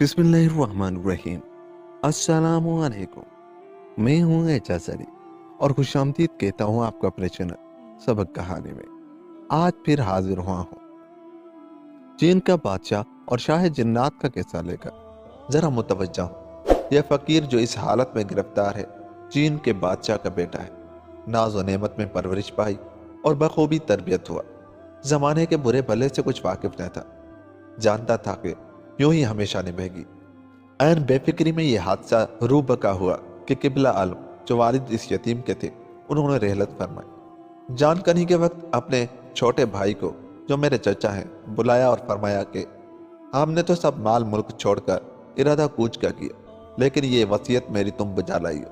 बिस्मिल्लाहिर्रहमानिर्रहीम। अस्सलामुअलैकुम। मैं हूँ एजाज अली और खुशामदीद कहता हूँ आपको अपने चैनल सबक कहानी में। आज फिर हाजिर हुआ हूँ चीन का बादशाह और शाह जिन्नात का किस्सा लेकर। जरा मुतवज्जा हो, यह फकीर जो इस हालत में गिरफ्तार है चीन के बादशाह का बेटा है। नाज और नेमत में परवरिश पाई और बखूबी तरबियत हुआ। जमाने के बुरे भले से कुछ वाकिफ न था, जानता था कि यूं ही हमेशा निभेगी। ऐन बेफिक्री में यह हादसा रूबका हुआ कि किबला आलम जो वालिद इस यतीम के थे उन्होंने रहलत फरमाई। जानकनी के वक्त अपने छोटे भाई को जो मेरे चचा हैं बुलाया और फरमाया कि हमने तो सब माल मुल्क छोड़कर इरादा कूच का किया, लेकिन ये वसीयत मेरी तुम बजा लाइयो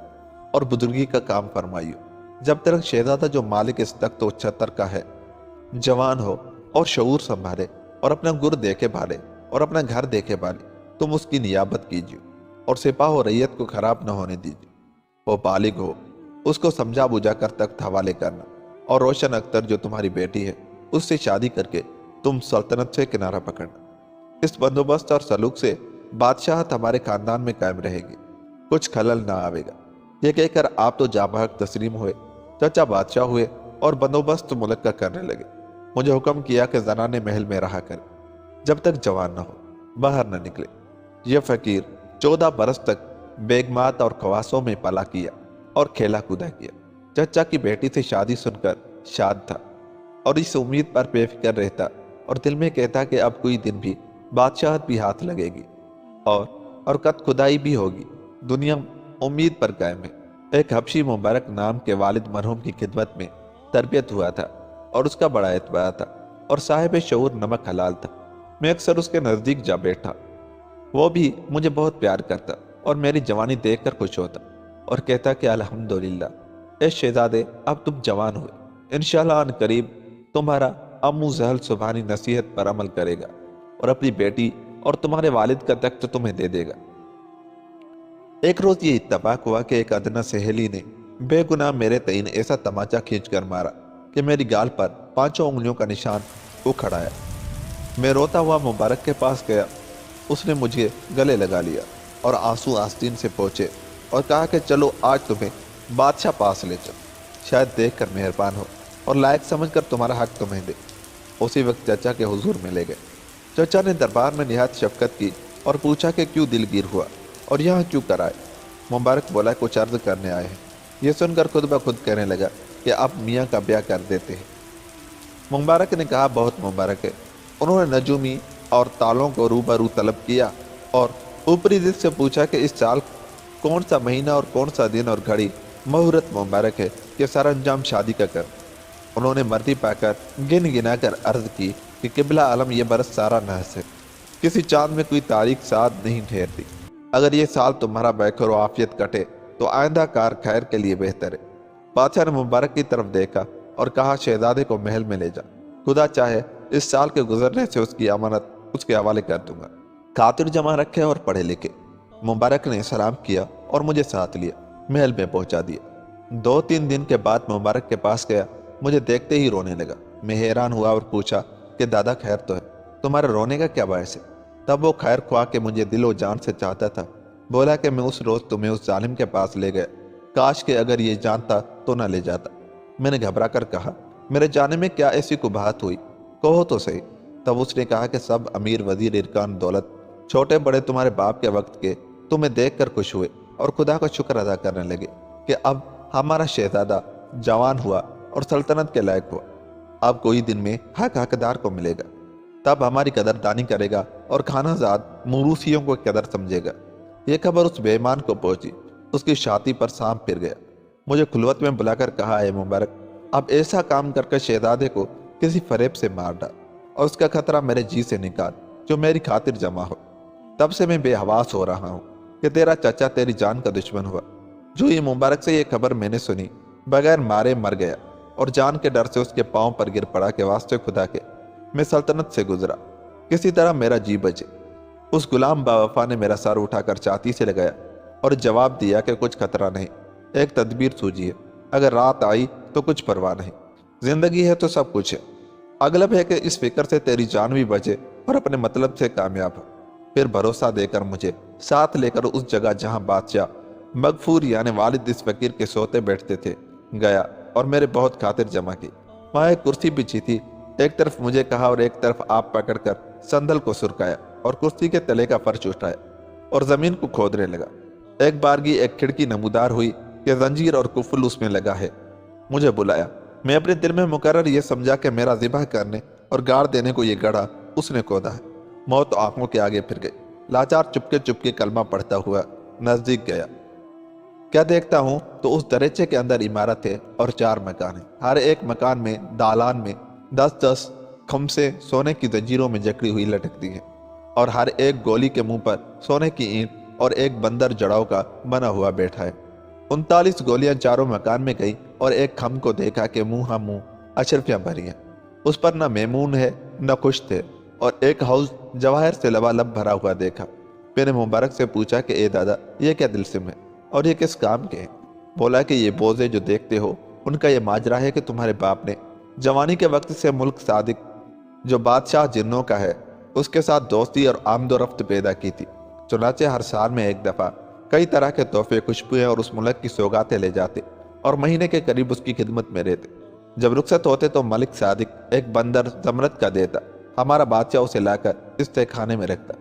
और बुजुर्गी का काम फरमाइयो। जब तक शहजादा जो मालिक इस तख्त व छतर का है जवान हो और शऊर संभाले और अपना गुर देखे भाले और अपना घर देखे भाले, तुम उसकी नियाबत कीजिए और सिपाह और रैयत को खराब न होने दीजिए। वो बालिग हो, उसको समझा बुझा कर तख्त हवाले करना, और रोशन अख्तर जो तुम्हारी बेटी है उससे शादी करके तुम सल्तनत से किनारा पकड़ना। इस बंदोबस्त और सलूक से बादशाहत हमारे खानदान में कायम रहेगी, कुछ खलल ना आवेगा। ये कहकर आप तो जाबहक तस्लीम हुए, चचा बादशाह हुए और बंदोबस्त मुल्क का करने लगे। मुझे हुक्म किया कि जनाने महल में रहा करें, जब तक जवान न हो बाहर न निकले। यह फकीर 14 बरस तक बेगमात और खवासों में पला किया और खेला कूदा किया। चचा की बेटी से शादी सुनकर शाद था और इस उम्मीद पर बेफिक्र रहता और दिल में कहता कि अब कोई दिन भी बादशाहत भी हाथ लगेगी और कद खुदाई भी होगी। दुनिया उम्मीद पर कायम है। एक हबशी मुबारक नाम के वालिद मरहूम की खिदमत में तरबियत हुआ था और उसका बड़ा एतबार था और साहिब शऊर नमक हलाल था। मैं अक्सर उसके नज़दीक जा बैठा। वो भी मुझे बहुत प्यार करता और मेरी जवानी देखकर खुश होता और कहता कि अल्हम्दुलिल्लाह ए शहजादे, अब तुम जवान हुए, इंशाअल्लाह अन करीब तुम्हारा अम्मू जहल सुबहानी नसीहत पर अमल करेगा और अपनी बेटी और तुम्हारे वालिद का तख्त तुम्हें दे देगा। एक रोज ये इत्तफाक हुआ कि एक अदना सहेली ने बेगुनाह मेरे तईन ऐसा तमाचा खींच कर मारा कि मेरी गाल पर 5 उंगलियों का निशान उखड़ आया। मैं रोता हुआ मुबारक के पास गया। उसने मुझे गले लगा लिया और आंसू आस्तीन से पहुंचे और कहा कि चलो आज तुम्हें बादशाह पास ले चल, शायद देख कर मेहरबान हो और लायक समझकर तुम्हारा हक तुम्हें दे। उसी वक्त चचा के हुजूर में ले गए। चचा ने दरबार में निहायत शफकत की और पूछा कि क्यों दिलगीर हुआ और यहाँ क्यों कर आए। मुबारक बोला कुछ अर्ज करने आए हैं। ये सुनकर खुद ब खुद कहने लगा कि आप मियाँ का ब्याह कर देते हैं। मुबारक ने कहा बहुत मुबारक है। उन्होंने नजूमी और तालों को रूबरू तलब किया और ऊपरी दिल से पूछा कि इस साल कौन सा महीना और कौन सा दिन और घड़ी मुहूर्त मुबारक है कि सर अंजाम शादी का कर। उन्होंने मर्दी पाकर गिन गिना कर अर्ज की कि किबला आलम ये बरस सारा नहस है, किसी चांद में कोई तारीख साथ नहीं ठहरती। अगर ये साल तुम्हारा बैखर व आफियत कटे तो आइंदा कार खैर के लिए बेहतर है। बादशाह ने मुबारक की तरफ देखा और कहा शहजादे को महल में ले जा, खुदा चाहे इस साल के गुजरने से उसकी अमानत उसके हवाले कर दूंगा। खातिर जमा रखे और पढ़े लिखे। मुबारक ने सलाम किया और मुझे साथ लिया, महल में पहुंचा दिया। 2-3 दिन के बाद मुबारक के पास गया। मुझे देखते ही रोने लगा। मैं हैरान हुआ और पूछा कि दादा खैर तो है, तुम्हारे रोने का क्या बायस है। तब वो खैर ख्वाह के मुझे दिलो जान से चाहता था। बोला कि मैं उस रोज तुम्हें उस जालिम के पास ले गया, काश के अगर ये जानता तो न ले जाता। मैंने घबरा कर कहा मेरे जाने में क्या ऐसी कुबाहत हुई, कहो तो सही। तब उसने कहा कि सब अमीर वजीर इरकान दौलत छोटे बड़े तुम्हारे बाप के वक्त के तुम्हें देखकर खुश हुए और खुदा का शुक्र अदा करने लगे कि अब हमारा शहजादा जवान हुआ और सल्तनत के लायक हुआ। अब कोई दिन में हक हकदार को मिलेगा, तब हमारी कदरदानी करेगा और खानाजाद मुरूसियों को कदर समझेगा। यह खबर उस बेईमान को पहुंची, उसकी छाती पर सांप फिर गया। मुझे खुलवत में बुलाकर कहा है मुबारक, अब ऐसा काम करके शहजादे को किसी फरेब से मार डाल और उसका खतरा मेरे जी से निकाल जो मेरी खातिर जमा हो। तब से मैं बेहवास हो रहा हूँ कि तेरा चचा तेरी जान का दुश्मन हुआ। जो ये मुबारक से ये खबर मैंने सुनी, बगैर मारे मर गया और जान के डर से उसके पांव पर गिर पड़ा के वास्ते खुदा के मैं सल्तनत से गुजरा, किसी तरह मेरा जी बचे। उस गुलाम बावफा ने मेरा सर उठाकर छाती से लगाया और जवाब दिया कि कुछ खतरा नहीं, एक तदबीर सूझी है। अगर रात आई तो कुछ परवाह नहीं, जिंदगी है तो सब कुछ है। अगलब है कि इस फिक्र से तेरी जान भी बचे और अपने मतलब से कामयाब हो। پھر بھروسہ دے کر مجھے ساتھ لے کر اس جگہ جہاں بادشاہ مغفور یعنی والد اس فقیر کے سوتے بیٹھتے تھے گیا اور میرے بہت خاطر جمع کی۔ وہاں ایک کرسی بچھی تھی، ایک طرف مجھے کہا اور ایک طرف آپ پکڑ کر صندل کو سرکایا اور کرسی کے تلے کا فرش اٹھایا اور زمین کو کھودنے لگا۔ ایک بارگی ایک کھڑکی نمودار ہوئی کہ زنجیر اور قفل اس میں لگا ہے۔ مجھے بلایا۔ میں اپنے دل میں مقرر یہ سمجھا کہ میرا ذبح کرنے اور گاڑ دینے کو یہ گڑھا اس نے کھودا ہے۔ موت آنکھوں کے آگے پھر گئی۔ لاچار چپکے چپکے کلمہ پڑھتا ہوا نزدیک گیا۔ کیا دیکھتا ہوں تو اس دریچے کے اندر عمارت ہے اور 4 مکان ہیں۔ ہر ایک مکان میں دالان میں 10 خمسے سونے کی زنجیروں میں جکڑی ہوئی لٹکتی ہیں اور ہر ایک گولی کے منہ پر سونے کی اینٹ اور ایک بندر جڑاؤ کا بنا ہوا بیٹھا ہے۔ 39 گولیاں چاروں مکان میں گئی اور ایک خم کو دیکھا کہ منہ منہ اشرفیاں بھری ہیں۔ اس پر نہ میمون ہے نہ خشت ہے اور ایک حوض جواہر سے لبالب بھرا ہوا دیکھا۔ میں نے مبارک سے پوچھا کہ اے دادا یہ کیا دلسم ہے اور یہ کس کام کے ہیں؟ بولا کہ یہ بوزے جو دیکھتے ہو ان کا یہ ماجرا ہے کہ تمہارے باپ نے جوانی کے وقت سے ملک صادق جو بادشاہ جنوں کا ہے اس کے ساتھ دوستی اور آمد و رفت پیدا کی تھی۔ چنانچہ ہر سال میں ایک دفعہ کئی طرح کے تحفے خوشبوئیں اور اس ملک کی سوگاتیں لے جاتے اور مہینے کے قریب اس کی خدمت میں رہتے۔ جب رخصت ہوتے تو ملک صادق ایک بندر زمرد کا دیتا، ہمارا بادشاہ اسے لا کر استہ خانے میں رکھتا۔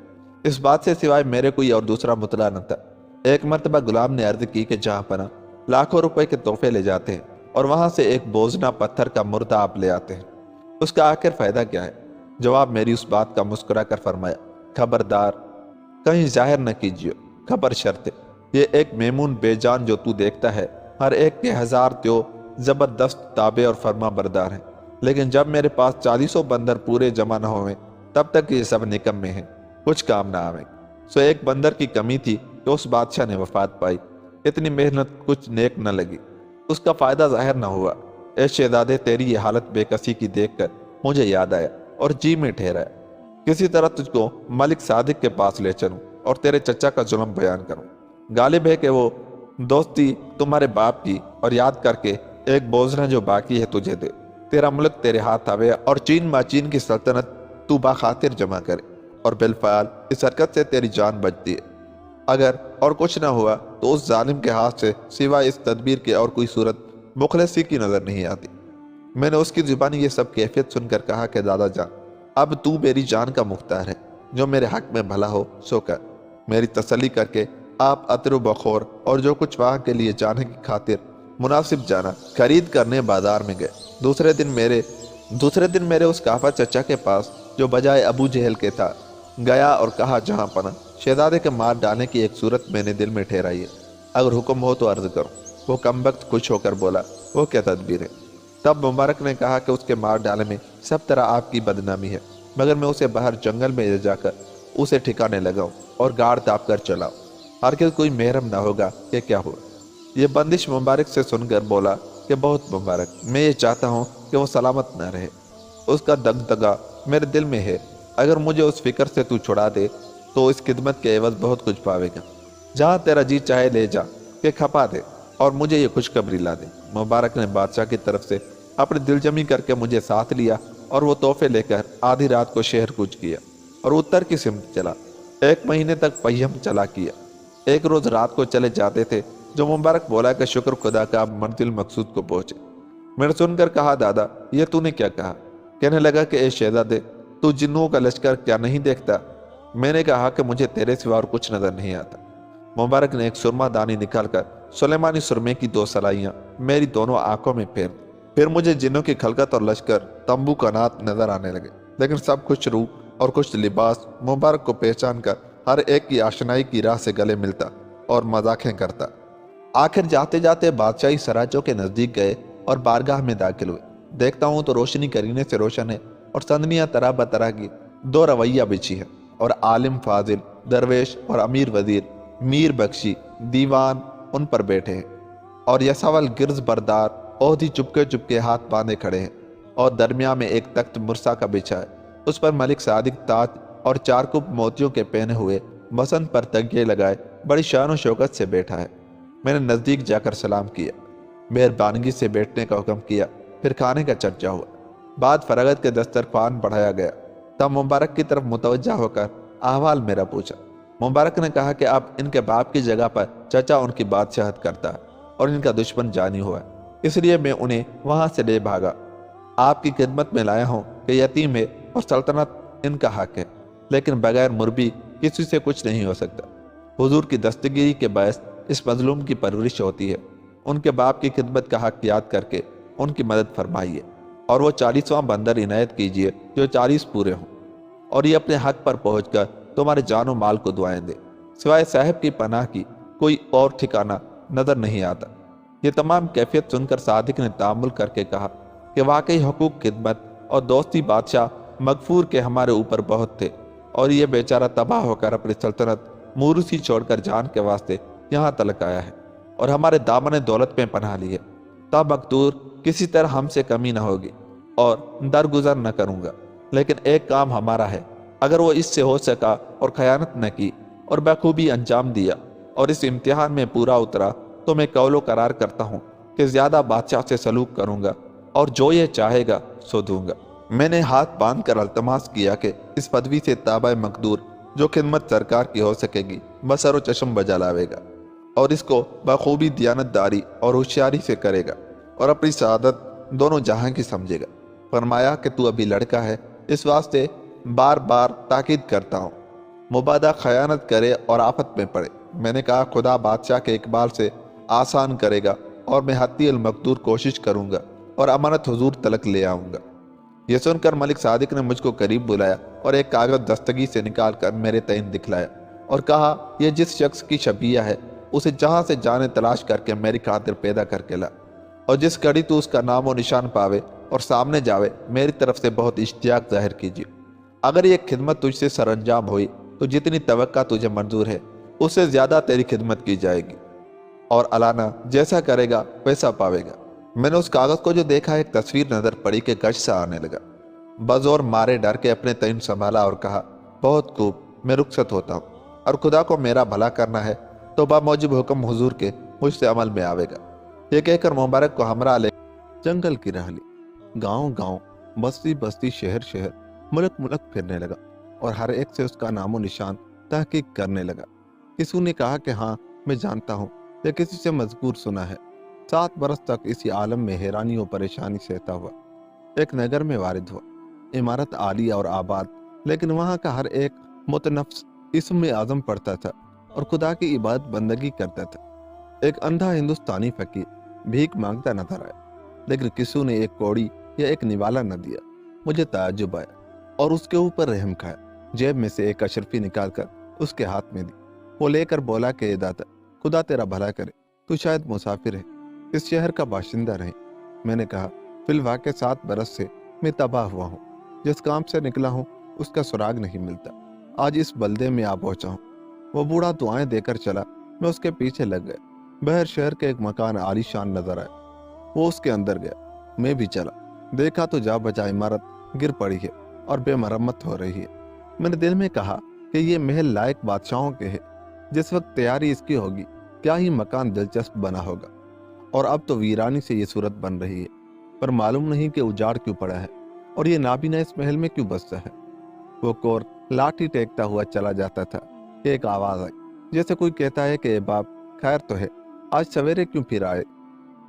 اس بات سے سوائے میرے کوئی اور دوسرا مطلع نہ تھا۔ ایک مرتبہ غلام نے عرض کی کہ جہاں پناہ لاکھوں روپے کے تحفے لے جاتے ہیں اور وہاں سے ایک بوزنا پتھر کا مردہ آپ لے آتے ہیں، اس کا آخر فائدہ کیا ہے؟ جواب میری اس بات کا مسکرا کر فرمایا، خبردار کہیں ظاہر نہ کیجیے، خبر شرط ہے۔ یہ ایک میمون بے جان جو تو دیکھتا ہے ہر ایک کے 1000 تیو زبردست تابع اور فرما بردار ہیں، لیکن جب میرے پاس 40 بندر پورے جمع نہ ہوئے تب تک یہ سب نکمے ہیں، کچھ کام نہ آویں۔ سو ایک بندر کی کمی تھی کہ اس بادشاہ نے وفات پائی، اتنی محنت کچھ نیک نہ لگی، اس کا فائدہ ظاہر نہ ہوا۔ اے شہزادے تیری یہ حالت بے کسی کی دیکھ کر مجھے یاد آیا اور جی میں ٹھہرایا، کسی طرح تجھ کو ملک صادق کے پاس لے چلوں اور تیرے چچا کا ظلم بیان کروں۔ غالب ہے کہ وہ دوستی تمہارے باپ کی اور یاد کر کے ایک بوزنا جو باقی ہے تجھے دے، تیرا ملک تیرے ہاتھ آوے اور چین ماچین کی سلطنت تو باخاطر جمع کرے اور بالفعل اس حرکت سے تیری جان بچتی ہے۔ اگر اور کچھ نہ ہوا تو اس ظالم کے ہاتھ سے سوائے اس تدبیر کے اور کوئی صورت مخلصی کی نظر نہیں آتی۔ میں نے اس کی زبانی یہ سب کیفیت سن کر کہا کہ دادا جان اب تو میری جان کا مختار ہے، جو میرے حق میں بھلا ہو سو کر۔ میری تسلی کر کے آپ عطر و بخور اور جو کچھ وہاں کے لیے جانے کی خاطر مناسب جانا خرید کرنے بازار میں گئے۔ دوسرے دن میرے اس کافر چچا کے پاس جو بجائے ابو جہل کے تھا گیا اور کہا جہاں پناہ شہزادے کے مار ڈالنے کی ایک صورت میں نے دل میں ٹھہرائی ہے، اگر حکم ہو تو عرض کرو۔ وہ کمبخت خوش ہو کر بولا، وہ کیا تدبیر ہے؟ تب مبارک نے کہا کہ اس کے مار ڈالنے میں سب طرح آپ کی بدنامی ہے، مگر میں اسے باہر جنگل میں لے جا کر اسے ٹھکانے لگاؤں اور گاڑ تاپ کر چلاؤں، ہرگز کوئی محرم نہ ہوگا کہ کیا ہوا۔ یہ بندش مبارک سے سن کر بولا کہ بہت مبارک، میں یہ چاہتا ہوں کہ وہ سلامت نہ رہے، اس کا دغدغہ میرے دل میں ہے، اگر مجھے اس فکر سے تو چھڑا دے تو اس خدمت کے عوض بہت کچھ پاوے گا۔ جہاں تیرا جی چاہے لے جا کہ کھپا دے اور مجھے یہ خوشخبری لا دے۔ مبارک نے بادشاہ کی طرف سے اپنی دل جمی کر کے مجھے ساتھ لیا اور وہ تحفے لے کر آدھی رات کو شہر کوچ کیا اور اتر کی سمت چلا۔ 1 مہینے تک پہیم چلا کیا۔ ایک روز رات کو چلے جاتے تھے جو مبارک بولا کہ شکر خدا کا اب منزل مقصود کو پہنچے۔ میں نے سن کر کہا دادا یہ تو نے کیا کہا؟ کہنے لگا کہ اے شہزادے تو جنوں کا لشکر کیا نہیں دیکھتا؟ میں نے کہا کہ مجھے تیرے سوا اور کچھ نظر نہیں آتا۔ مبارک نے ایک سرما دانی نکال کر سلیمانی سرمے کی 2 سلائیاں میری دونوں آنکھوں میں پھر مجھے جنوں کی خلقت اور لشکر تمبو کنات نظر آنے لگے، لیکن سب کچھ روح اور کچھ لباس مبارک کو پہچان کر ہر ایک کی آشنائی کی راہ سے گلے ملتا اور مذاقیں کرتا۔ آخر جاتے جاتے بادشاہی سراجوں کے نزدیک گئے اور بارگاہ میں داخل ہوئے۔ دیکھتا ہوں تو روشنی کرینے سے روشن ہے اور چندنیاں طرح بطرح کی 2 رویہ بچھی ہیں اور عالم فاضل درویش اور امیر وزیر میر بخشی دیوان ان پر بیٹھے ہیں اور یساول گرز بردار عہدی چپکے چپکے ہاتھ باندھے کھڑے ہیں اور درمیان میں ایک تخت مرصع کا بچھا ہے، اس پر ملک صادق تاج اور 4 کپ موتیوں کے پہنے ہوئے بسنت پر تگیے لگائے بڑی شان و شوکت سے بیٹھا ہے۔ میں نے نزدیک جا کر سلام کیا، مہربانگی سے بیٹھنے کا حکم کیا، پھر کھانے کا چرچا ہوا۔ بعد فراغت کے دسترخوان بڑھایا گیا، تب مبارک کی طرف متوجہ ہو کر अहवाल मेरा पूछा। मुबारक ने कहा कि अब इनके बाप की जगह पर चचा उनकी बादशाहत करता है और इनका दुश्मन जानी हुआ है, इसलिए मैं उन्हें वहां से ले भागा। आपकी खिदमत में लाया हूँ कि यतीम है और सल्तनत इनका हक है, लेकिन बगैर मुरबी किसी से कुछ नहीं हो सकता। हुजूर की दस्तगिरी के बायस इस मजलूम की परवरिश होती है। उनके बाप की खिदमत का हक याद करके उनकी मदद फरमाइए और वो 40वां बंदर इनायत कीजिए जो 40 पूरे हों, और ये अपने हक पर पहुंचकर तुम्हारे जानो माल को दुआएं दे। सिवाय साहिब की पनाह की कोई और ठिकाना नजर नहीं आता। ये तमाम कैफियत सुनकर सादिक ने तामुल करके कहा कि वाकई हुकूक खिदमत और दोस्ती बादशाह मगफूर के हमारे ऊपर बहुत थे, और ये बेचारा तबाह होकर अपनी सल्तनत मूरुसी छोड़कर जान के वास्ते यहाँ तलक आया है और हमारे दामन दौलत में पनाह ली है। तब मकदूर किसी तरह हमसे कमी न होगी और दरगुजर न करूँगा, लेकिन एक काम हमारा है, अगर वो इससे हो सका और खयानत न की और बखूबी अंजाम दिया और इस इम्तिहान में पूरा उतरा, तो मैं कौलो करार करता हूँ कि ज्यादा बादशाह से सलूक करूँगा और जो ये चाहेगा सो दूंगा। मैंने हाथ बांध कर अल्तमास किया कि इस पदवी से ताबा मकदूर जो खिदमत सरकार की हो सकेगी बसर व चश्म बजा लावेगा और इसको बखूबी दियानतदारी और होशियारी से करेगा और अपनी सआदत दोनों जहां की समझेगा। फरमाया कि तू अभी लड़का है, इस वास्ते बार बार ताकीद करता हूँ, मुबादा खयानत करे और आफत में पड़े। मैंने कहा खुदा बादशाह के इकबाल से आसान करेगा और मैं हत्ती अल मकदूर कोशिश करूँगा और अमानत हुजूर तलक ले आऊँगा। यह सुनकर मलिक सादिक ने मुझको करीब बुलाया और एक कागज दस्तगी से निकाल कर मेरे तईन दिखलाया और कहा, यह जिस शख्स की शबिया है उसे जहाँ से जाने तलाश करके मेरी खातिर पैदा करके ला, और जिस कड़ी तू उसका नाम और निशान पावे और सामने जावे मेरी तरफ से बहुत इश्तियाक जाहिर कीजिए। अगर ये खिदमत तुझसे सरंजाम हुई तो जितनी तवक्का तुझे मंजूर है उससे ज्यादा तेरी खिदमत की जाएगी, और अलाना जैसा करेगा वैसा पावेगा। मैंने उस कागज को जो देखा, एक तस्वीर नजर पड़ी कि गश सा आने लगा। बजोर मारे डर के अपने तईन संभाला और कहा, बहुत खूब, मैं रुखसत होता हूँ और खुदा को मेरा भला करना है तो बामौजिब हुक्म हुजूर के मुझसे अमल में आवेगा। ये कहकर मुबारक को हमरा ले जंगल की राह ली, गांव गांव, बस्ती बस्ती, शहर शहर, मुल्क मुल्क फिरने लगा और हर एक से उसका नामो निशान तहकीक करने लगा। किसी ने कहा कि हाँ मैं जानता हूँ, या किसी से मजबूर सुना है। 7 बरस तक इसी आलम में हैरानी और परेशानी सहता हुआ एक नगर में वारिद हुआ। इमारत आलिया और आबाद, लेकिन वहाँ का हर एक मुतनफ्स इस्म में आजम पढ़ता था और खुदा की इबादत बंदगी करता था। एक अंधा हिंदुस्तानी फकीर भीख मांगता नजर आया, लेकिन किसी ने एक कौड़ी या एक निवाला न दिया। मुझे ताज्जुब आया और उसके ऊपर रहम खाया। जेब में से एक अशरफी निकालकर उसके हाथ में दी। वो लेकर बोला कि दाता, खुदा तेरा भला करे, तू शायद मुसाफिर है, इस शहर का बाशिंदा नहीं। मैंने कहा, फिलवाके 7 बरस से मैं तबाह हुआ हूँ, जिस काम से निकला हूँ उसका सुराग नहीं मिलता। आज इस बल्दे में आ पहुंचा हूँ। वो बूढ़ा दुआएं देकर चला, मैं उसके पीछे लग गया। बहर शहर के एक मकान आलीशान नजर आया, वो उसके अंदर गया। मैं भी चला, देखा तो जा बजा इमारत गिर पड़ी है और बेमरम्मत हो रही है। मैंने दिल में कहा कि ये महल लायक बादशाहों के है। जिस वक्त तैयारी इसकी होगी क्या ही मकान दिलचस्प बना होगा, और अब तो वीरानी से ये सूरत बन रही है। पर मालूम नहीं कि उजाड़ क्यों पड़ा है और ये नाबीना इस महल में क्यों बसता है। वो कोर लाठी टेकता हुआ चला जाता था कि एक आवाज आई, जैसे कोई कहता है कि बाप खैर तो है, आज सवेरे क्यों फिर आए।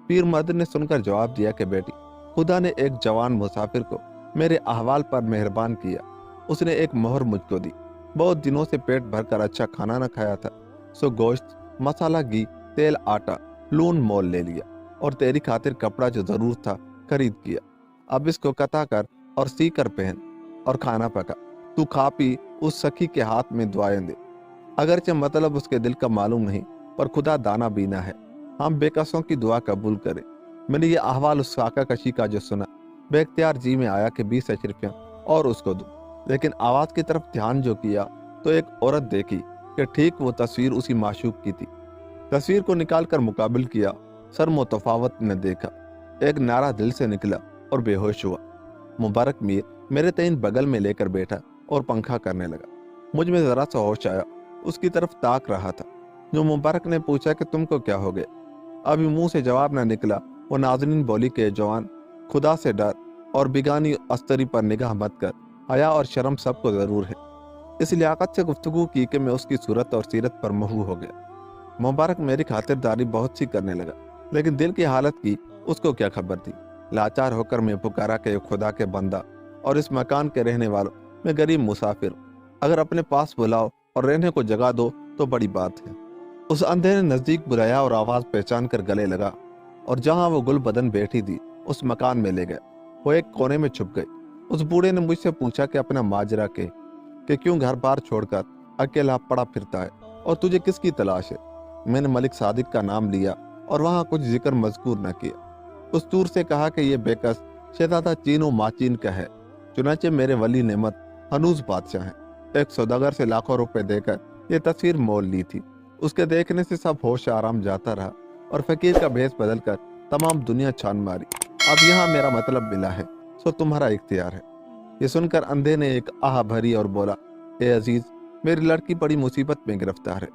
पीर मर्द ने सुनकर जवाब दिया कि बेटी, खुदा ने एक जवान मुसाफिर को मेरे अहवाल पर मेहरबान किया। उसने एक मोहर मुझको दी। बहुत दिनों से पेट भरकर अच्छा खाना न खाया था, सो गोश्त, मसाला, घी, तेल, आटा, लून मोल ले लिया और तेरी खातिर कपड़ा जो जरूर था खरीद किया। अब इसको कता कर और सी कर पहन और खाना पका। तू खा पी उस सखी के हाथ में दुआएं दे। अगरचे मतलब उसके दिल का मालूम नहीं, पर खुदा दाना बीना है, हम बेकसों की दुआ कबूल करे। मैंने ये अहवाल उस साका कशी का जो सुना, बेख्तियार जी में आया कि 20 अशरफियां और उसको दूं, लेकिन आवाज की तरफ ध्यान जो किया तो एक औरत देखी कि ठीक वो तस्वीर उसी माशूक की थी। तस्वीर को निकालकर मुकाबिल किया, सर मुतफावत ने देखा। एक नारा दिल से निकला और बेहोश हुआ। मुबारक मीर मेरे तईन बगल में लेकर बैठा और पंखा करने लगा। मुझ में जरा सा होश आया, उसकी तरफ ताक रहा था। जो मुबारक ने पूछा कि तुमको क्या हो गया। अभी मुंह से जवाब न निकला, वो नाज़रीन बोली के जवान, खुदा से डर और बिगानी अस्तरी पर निगाह मत कर, हया और शर्म सबको जरूर है। इस लियाकत से गुफ्तगू की कि मैं उसकी सूरत और सीरत पर महू हो गया। मुबारक मेरी खातिरदारी बहुत सी करने लगा, लेकिन दिल की हालत की उसको क्या खबर थी। लाचार होकर मैं पुकारा कि खुदा के बंदा और इस मकान के रहने वालों, मैं गरीब मुसाफिर हूं। अगर अपने पास बुलाओ और रहने को जगह दो तो बड़ी बात है। उस अंधे ने नजदीक बुलाया और आवाज पहचान कर गले लगा और जहां वो गुल बदन बैठी थी उस मकान में ले गया। वो एक कोने में छुप गई। उस बूढ़े ने मुझसे पूछा कि अपना माजरा के कि क्यों घर बार छोड़कर अकेला पड़ा फिरता है और तुझे किसकी तलाश है। मैंने मलिक सादिक का नाम लिया और वहां कुछ जिक्र मजकूर न किया। उस दूर से कहा कि ये बेकस शहजादा चीनो माचीन का है। चुनाचे मेरे वली नेमत हनूज बादशाह हैं। एक सौदागर से लाखों रुपए देकर ये तस्वीर मोल ली थी। उसके देखने से सब होश आराम जाता रहा और फकीर का भेष बदलकर तमाम दुनिया छान मारी। अब यहाँ मेरा मतलब मिला है, सो तुम्हारा इख्तियार है। ये सुनकर अंधे ने एक आह भरी और बोला, ए अजीज, मेरी लड़की बड़ी मुसीबत में गिरफ्तार है।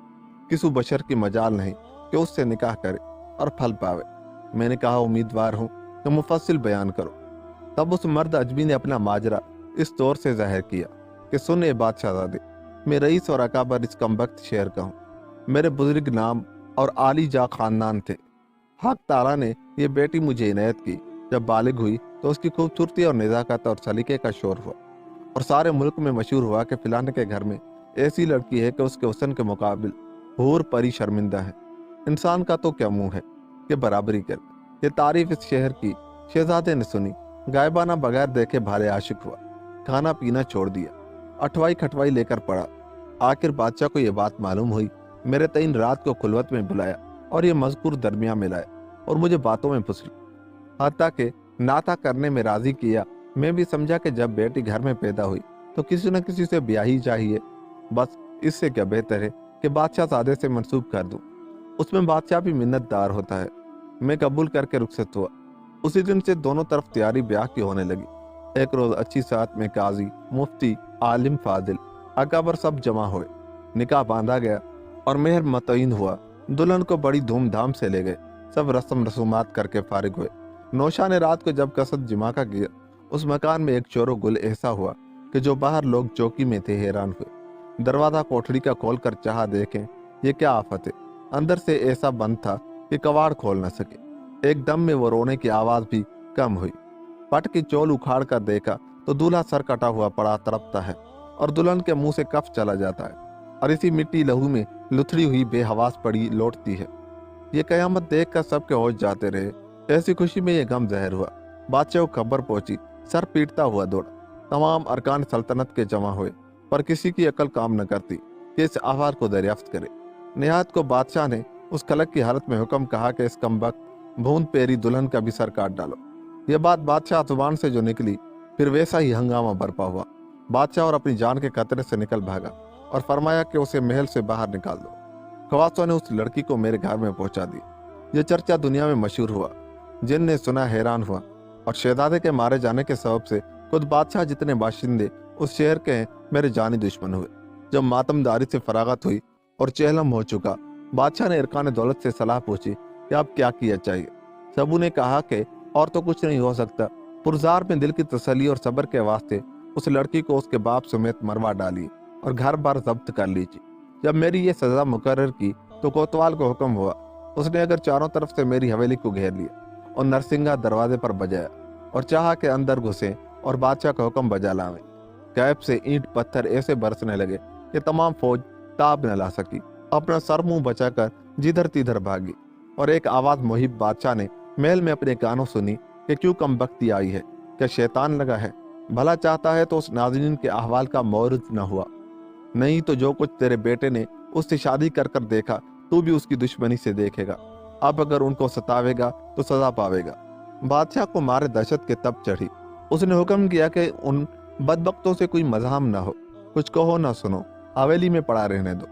किसी बशर की मजाल नहीं कि उससे निकाह करे और फल पावे। मैंने कहा, उम्मीदवार हूं कि मुफस्सिल बयान करो। तब उस मर्द अजमी ने अपना माजरा इस तौर से जाहिर किया कि सुन ए बादशाहजादे, मैं रईस और अकाबर इस कमबख्त शहर का हूँ। मेरे बुजुर्ग नाम और आली जा खानदान थे। हक ताला ने यह बेटी मुझे इनायत की। जब बालिग हुई तो उसकी खूबसूरती और निजाकत और सलीके का शोर हुआ और सारे मुल्क में मशहूर हुआ कि फिलाने के घर में ऐसी लड़की है कि उसके हुस्न के मुकाबिल हूर परी शर्मिंदा है। इंसान का तो क्या मुंह है कि बराबरी कर। ये तारीफ इस शहर की शहजादे ने सुनी। गायबाना बगैर देखे भाले आशिक हुआ। खाना पीना छोड़ दिया। अठवाई खटवाई लेकर पड़ा। आखिर बादशाह को यह बात मालूम हुई। मेरे तईन रात को खुलवत में बुलाया और ये मजकूर दरमिया में लाया और मुझे बातों में फुसली, हत्ता के नाता करने में राजी किया। मैं भी समझा कि जब बेटी घर में पैदा हुई तो किसी न किसी से ब्याह ही चाहिए। बस इससे क्या बेहतर है कि बादशाह सादे से मंसूब कर दूं। उसमें बादशाह भी मिन्नतदार होता है। मैं कबूल करके रुखसत हुआ। उसी दिन से दोनों तरफ तैयारी ब्याह की होने लगी। एक रोज अच्छी साथ में काजी, मुफ्ती, आलिम, फादिल, अकबर सब जमा हुए। निकाह बांधा गया और मेहर मतईन हुआ। दुल्हन को बड़ी धूमधाम से ले गए। सब रस्म रसूमात करके फारिग हुए। नौशा ने रात को जब कसद जिमा का किया, उस मकान में एक चोरो गुल ऐसा हुआ कि जो बाहर लोग चौकी में थे हैरान हुए। दरवाजा कोठड़ी का खोल कर चाह देखें ये क्या आफत है। अंदर से ऐसा बंद था कि कवाड़ खोल न सके। एकदम में वो रोने की आवाज भी कम हुई। पट की चोल उखाड़ कर देखा तो दूल्हा सर कटा हुआ पड़ा तड़पता है और दुल्हन के मुंह से कफ चला जाता है और इसी मिट्टी लहू में लुथड़ी हुई बेहवास पड़ी लौटती है। ये कयामत देख कर सबके होश जाते रहे। ऐसी खुशी में ये गम जहर हुआ। बादशाह को खबर पहुंची। सर पीटता हुआ दौड़ा। तमाम अरकान सल्तनत के जमा हुए, पर किसी की अकल काम न करती कि इस आवार को दरियाफ्त करे। निहायत को बादशाह ने उस खलक की हालत में हुक्म कहा कि इस कमबख्त भूंद पेरी दुल्हन का भी सर काट डालो। यह बात बादशाह जुबान से जो निकली, फिर वैसा ही हंगामा बरपा हुआ। बादशाह और अपनी जान के खतरे से निकल भागा और फरमाया कि उसे महल से बाहर निकाल दो। खवासों ने उस लड़की को मेरे घर में पहुंचा दिया। यह चर्चा दुनिया में मशहूर हुआ। जिन ने सुना हैरान हुआ और शहजादे के मारे जाने के सबब से खुद बादशाह जितने बाशिंदे उस शहर के मेरे जानी दुश्मन हुए। जब मातमदारी से फरागत हुई और चहलम हो चुका, बादशाह ने इरकान दौलत से सलाह पूछी कि अब क्या किया चाहिए। सबू ने कहा कि और तो कुछ नहीं हो सकता। पुरजार में दिल की तसल्ली और सब्र के वास्ते उस लड़की को उसके बाप समेत मरवा डाली और घर बार जब्त कर लीजिए। जब मेरी ये सजा मुकर्रर की तो कोतवाल को हुक्म हुआ। उसने अगर चारों तरफ से मेरी हवेली को घेर लिया और नरसिंगा दरवाजे पर बजाया और चाहा के अंदर घुसे और बादशाह का हुक्म बजा लावे। कैब से ईंट पत्थर ऐसे बरसने लगे कि तमाम फौज ताब न ला सकी। अपना सर मुंह बचाकर जिधर तिधर भागी और एक आवाज मुहिब बादशाह ने महल में अपने कानों सुनी कि क्यों कमबख्ती आई है, क्या शैतान लगा है। भला चाहता है तो उस नाज़रीन के अहवाल का मौरूद न हुआ, नहीं तो जो कुछ तेरे बेटे ने उससे शादी कर कर देखा तू भी उसकी दुश्मनी से देखेगा। अब अगर उनको सतावेगा तो सजा पावेगा। बादशाह को मारे दहशत के तब चढ़ी। उसने हुक्म किया कि उन बदबख्तों से कोई मज़ाम ना हो, कुछ कहो ना सुनो, हवेली में पड़ा रहने दो,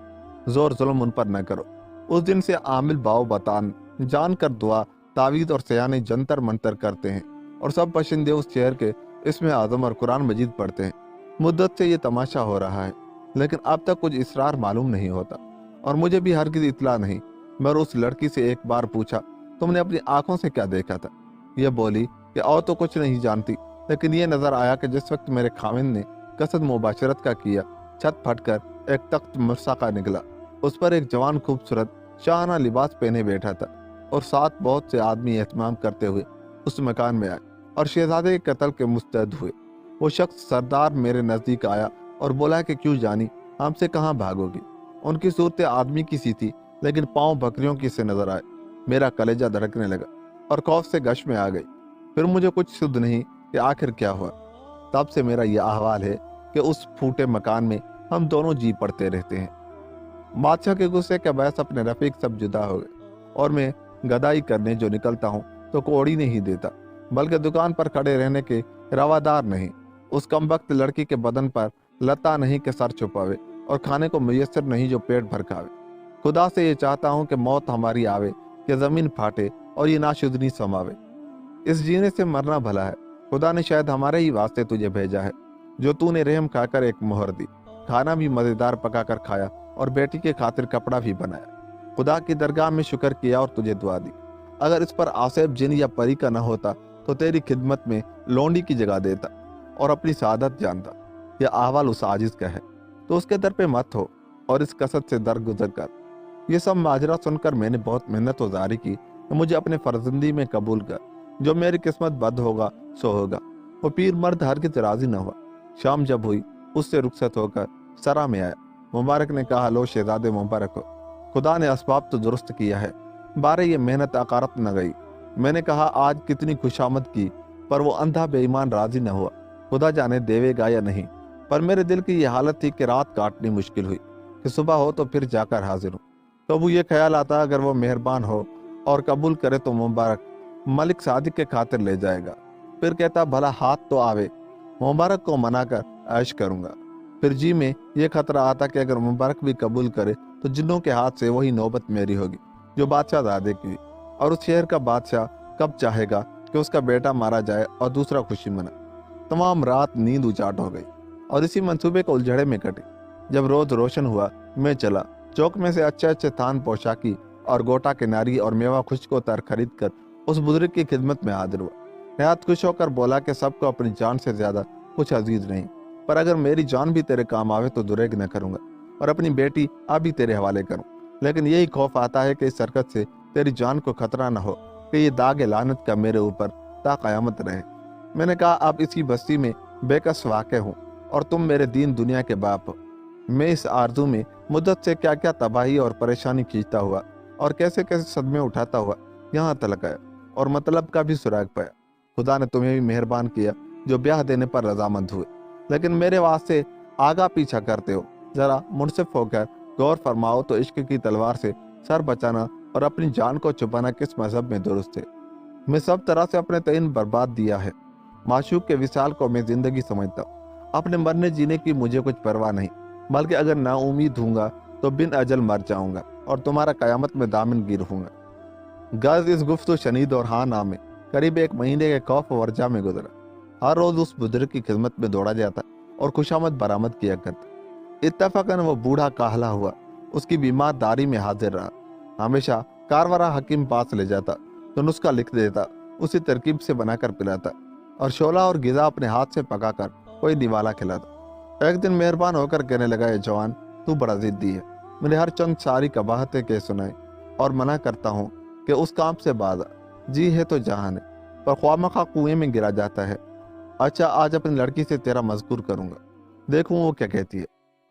जोर जुल्म उन पर न करो। उस दिन से आमिल बाओ बतान जान कर दुआ, तावीज़ और सयाने जंतर मंतर करते हैं और सब बशिंदे उस शहर के इसमें आज़म और कुरान मजीद पढ़ते हैं। मुद्दत से ये तमाशा हो रहा है, लेकिन अब तक कुछ इसरार मालूम नहीं होता और मुझे भी हरगिज़ इतला नहीं। मैं उस लड़की से एक बार पूछा, तुमने अपनी आंखों से क्या देखा था? यह बोली कि और तो कुछ नहीं जानती, लेकिन ये नजर आया कि जिस वक्त मेरे खामिन ने कसद मुबाशरत का किया छत फटकर एक तख्त मसाका निकला। उस पर एक जवान खूबसूरत शाहाना लिबास पहने बैठा था और साथ बहुत से आदमी एहतमाम करते हुए उस मकान में आए और शहजादे के कत्ल के मुस्तैद हुए। वो शख्स सरदार मेरे नजदीक आया और बोला कि क्यों जानी, हमसे कहाँ भागोगी। उनकी सूरत आदमी की सी थी, लेकिन पाँव बकरियों की से नजर आए। मेरा कलेजा धड़कने लगा और खौफ से गश में आ गई। फिर मुझे कुछ सुध नहीं कि आखिर क्या हुआ। तब से मेरा यह अहवाल है कि उस फूटे मकान में हम दोनों जी पड़ते रहते हैं। बादशाह के गुस्से के बायस अपने रफीक सब जुदा हो गए और मैं गदाई करने जो निकलता हूँ तो कोड़ी नहीं देता, बल्कि दुकान पर खड़े रहने के रवादार नहीं। उस कमबख्त लड़की के बदन पर लता नहीं कि सर छुपावे और खाने को मुयस्सर नहीं जो पेट भर खावे। खुदा से ये चाहता हूँ कि मौत हमारी आवे, कि जमीन फाटे और ये नाशुदनी समावे। इस जीने से मरना भला है। खुदा ने शायद हमारे ही वास्ते तुझे भेजा है, जो तूने रहम खाकर एक मोहर दी, खाना भी मजेदार पकाकर खाया और बेटी के खातिर कपड़ा भी बनाया। खुदा की दरगाह में शुक्र किया और तुझे दुआ दी। अगर इस पर आसेब जिन या परी का न होता तो तेरी खिदमत में लोंडी की जगह देता और अपनी सादत जानता। यह अहवाल उस आजिज का है, तो उसके दर पे मत हो और इस कसरत से दर गुजर कर। यह सब माजरा सुनकर मैंने बहुत मेहनत गुजारी की कि मुझे अपने फर्जंदी में कबूल कर। जो मेरी किस्मत बद होगा सो होगा। वो पीर मर्द हरगिज़ राजी न हुआ। शाम जब हुई, उससे रुखसत होकर सरा में आया। मुबारक ने कहा, लो शहजादे मुबारक हो, खुदा ने असबाब तो दुरुस्त किया है, बारे ये मेहनत अकारत न गई। मैंने कहा, आज कितनी खुशामद की, पर वो अंधा बेईमान राजी न हुआ। खुदा जाने देवेगा या नहीं, पर मेरे दिल की ये हालत थी कि रात काटनी मुश्किल हुई कि सुबह हो तो फिर जाकर हाजिर हूँ। कबू ये ख्याल आता, अगर वो मेहरबान हो और कबूल करे तो मुबारक मलिक सादिक के खातिर ले जाएगा। फिर कहता, भला हाथ तो आवे, मुबारक को मनाकर ऐश करूंगा। फिर जी में यह खतरा आता कि अगर मुबारक भी कबूल करे तो जिन्नों के हाथ से वही नौबत मेरी होगी जो बादशाह दादे की हुई। और उस शहर का बादशाह कब चाहेगा कि उसका बेटा मारा जाए और दूसरा खुशी मना। तमाम रात नींद उचाट हो गई और इसी मंसूबे को उलझड़े में कटी। जब रोज रोशन हुआ, मैं चला चौक में से अच्छे अच्छे थान पोशाकी और गोटा किनारी और मेवा खुशको तर खरीद कर उस बुजुर्ग की खिदमत में हाजिर हुआ। निहायत खुश होकर बोला कि सबको अपनी जान से ज्यादा कुछ अजीज नहीं, पर अगर मेरी जान भी तेरे काम आवे तो दुरेग न करूंगा और अपनी बेटी अभी तेरे हवाले करूं। लेकिन यही खौफ आता है कि इस हरकत से तेरी जान को खतरा न हो कि ये दाग लानत का मेरे ऊपर ता कयामत रहे। मैंने कहा, अब इसी बस्ती में बेकस वाक़ हूँ और तुम मेरे दीन दुनिया के बाप हो। मैं इस आरजू में मुद्दत से क्या क्या तबाही और परेशानी खींचता हुआ और कैसे कैसे सदमे उठाता हुआ यहाँ तलक आया और मतलब का भी सुराग पाया। खुदा ने तुम्हें भी मेहरबान किया जो ब्याह देने पर रजामंद हुए, लेकिन मेरे वास्ते आगा पीछा करते हो। जरा मुनसिफ होकर गौर फरमाओ तो इश्क की तलवार से सर बचाना और अपनी जान को छुपाना किस मजहब में दुरुस्त है। मैं सब तरह से अपने तईन बर्बाद दिया है। माशूक के विसाल को मैं जिंदगी समझता हूँ। अपने मरने जीने की मुझे कुछ परवाह नहीं, बल्कि अगर नाउमीद हूँगा तो बिन अजल मर जाऊंगा और तुम्हारा कयामत में दामन गिर हूँगा। गज इस गुफ्त शनीद और हाँ नाम में करीब एक महीने के खौफ वर्जा में गुजरा। हर रोज उस बुजुर्ग की खिदमत में दौड़ा जाता और खुशामद बरामद किया करता। इत्तफाकन वो बूढ़ा काहला हुआ उसकी बीमार दारी में हाजिर रहा। हमेशा कारवरा हकीम पास ले जाता तो नुस्खा लिख देता, उसी तरकीब से बनाकर पिलाता और शोला और गिजा अपने हाथ से पकाकर कोई निवाला खिलाता। एक दिन मेहरबान होकर कहने लगा, ये जवान तू बड़ा जिद्दी है, मैंने हर चंद सारी कबाहतें कह सुनाई और मना करता हूँ कि उस काम से बाज आ। जी है तो जहान है, पर ख्वामखा कुएं में गिरा जाता है। अच्छा, आज अपनी लड़की से तेरा मजकूर करूंगा, देखूं वो क्या कहती है।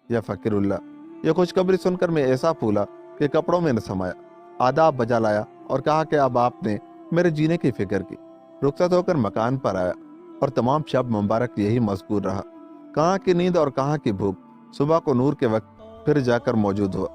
या फकीरुल्लाह, ये खुशखबरी सुनकर मैं ऐसा फूला कि कपड़ों में न समाया। आदाब बजा लाया और कहा कि अब आपने मेरे जीने की फिक्र की। रुखसत होकर मकान पर आया और तमाम शब मुबारक यही मजकूर रहा। कहाँ की नींद और कहाँ की भूख। सुबह को नूर के वक्त फिर जाकर मौजूद हुआ,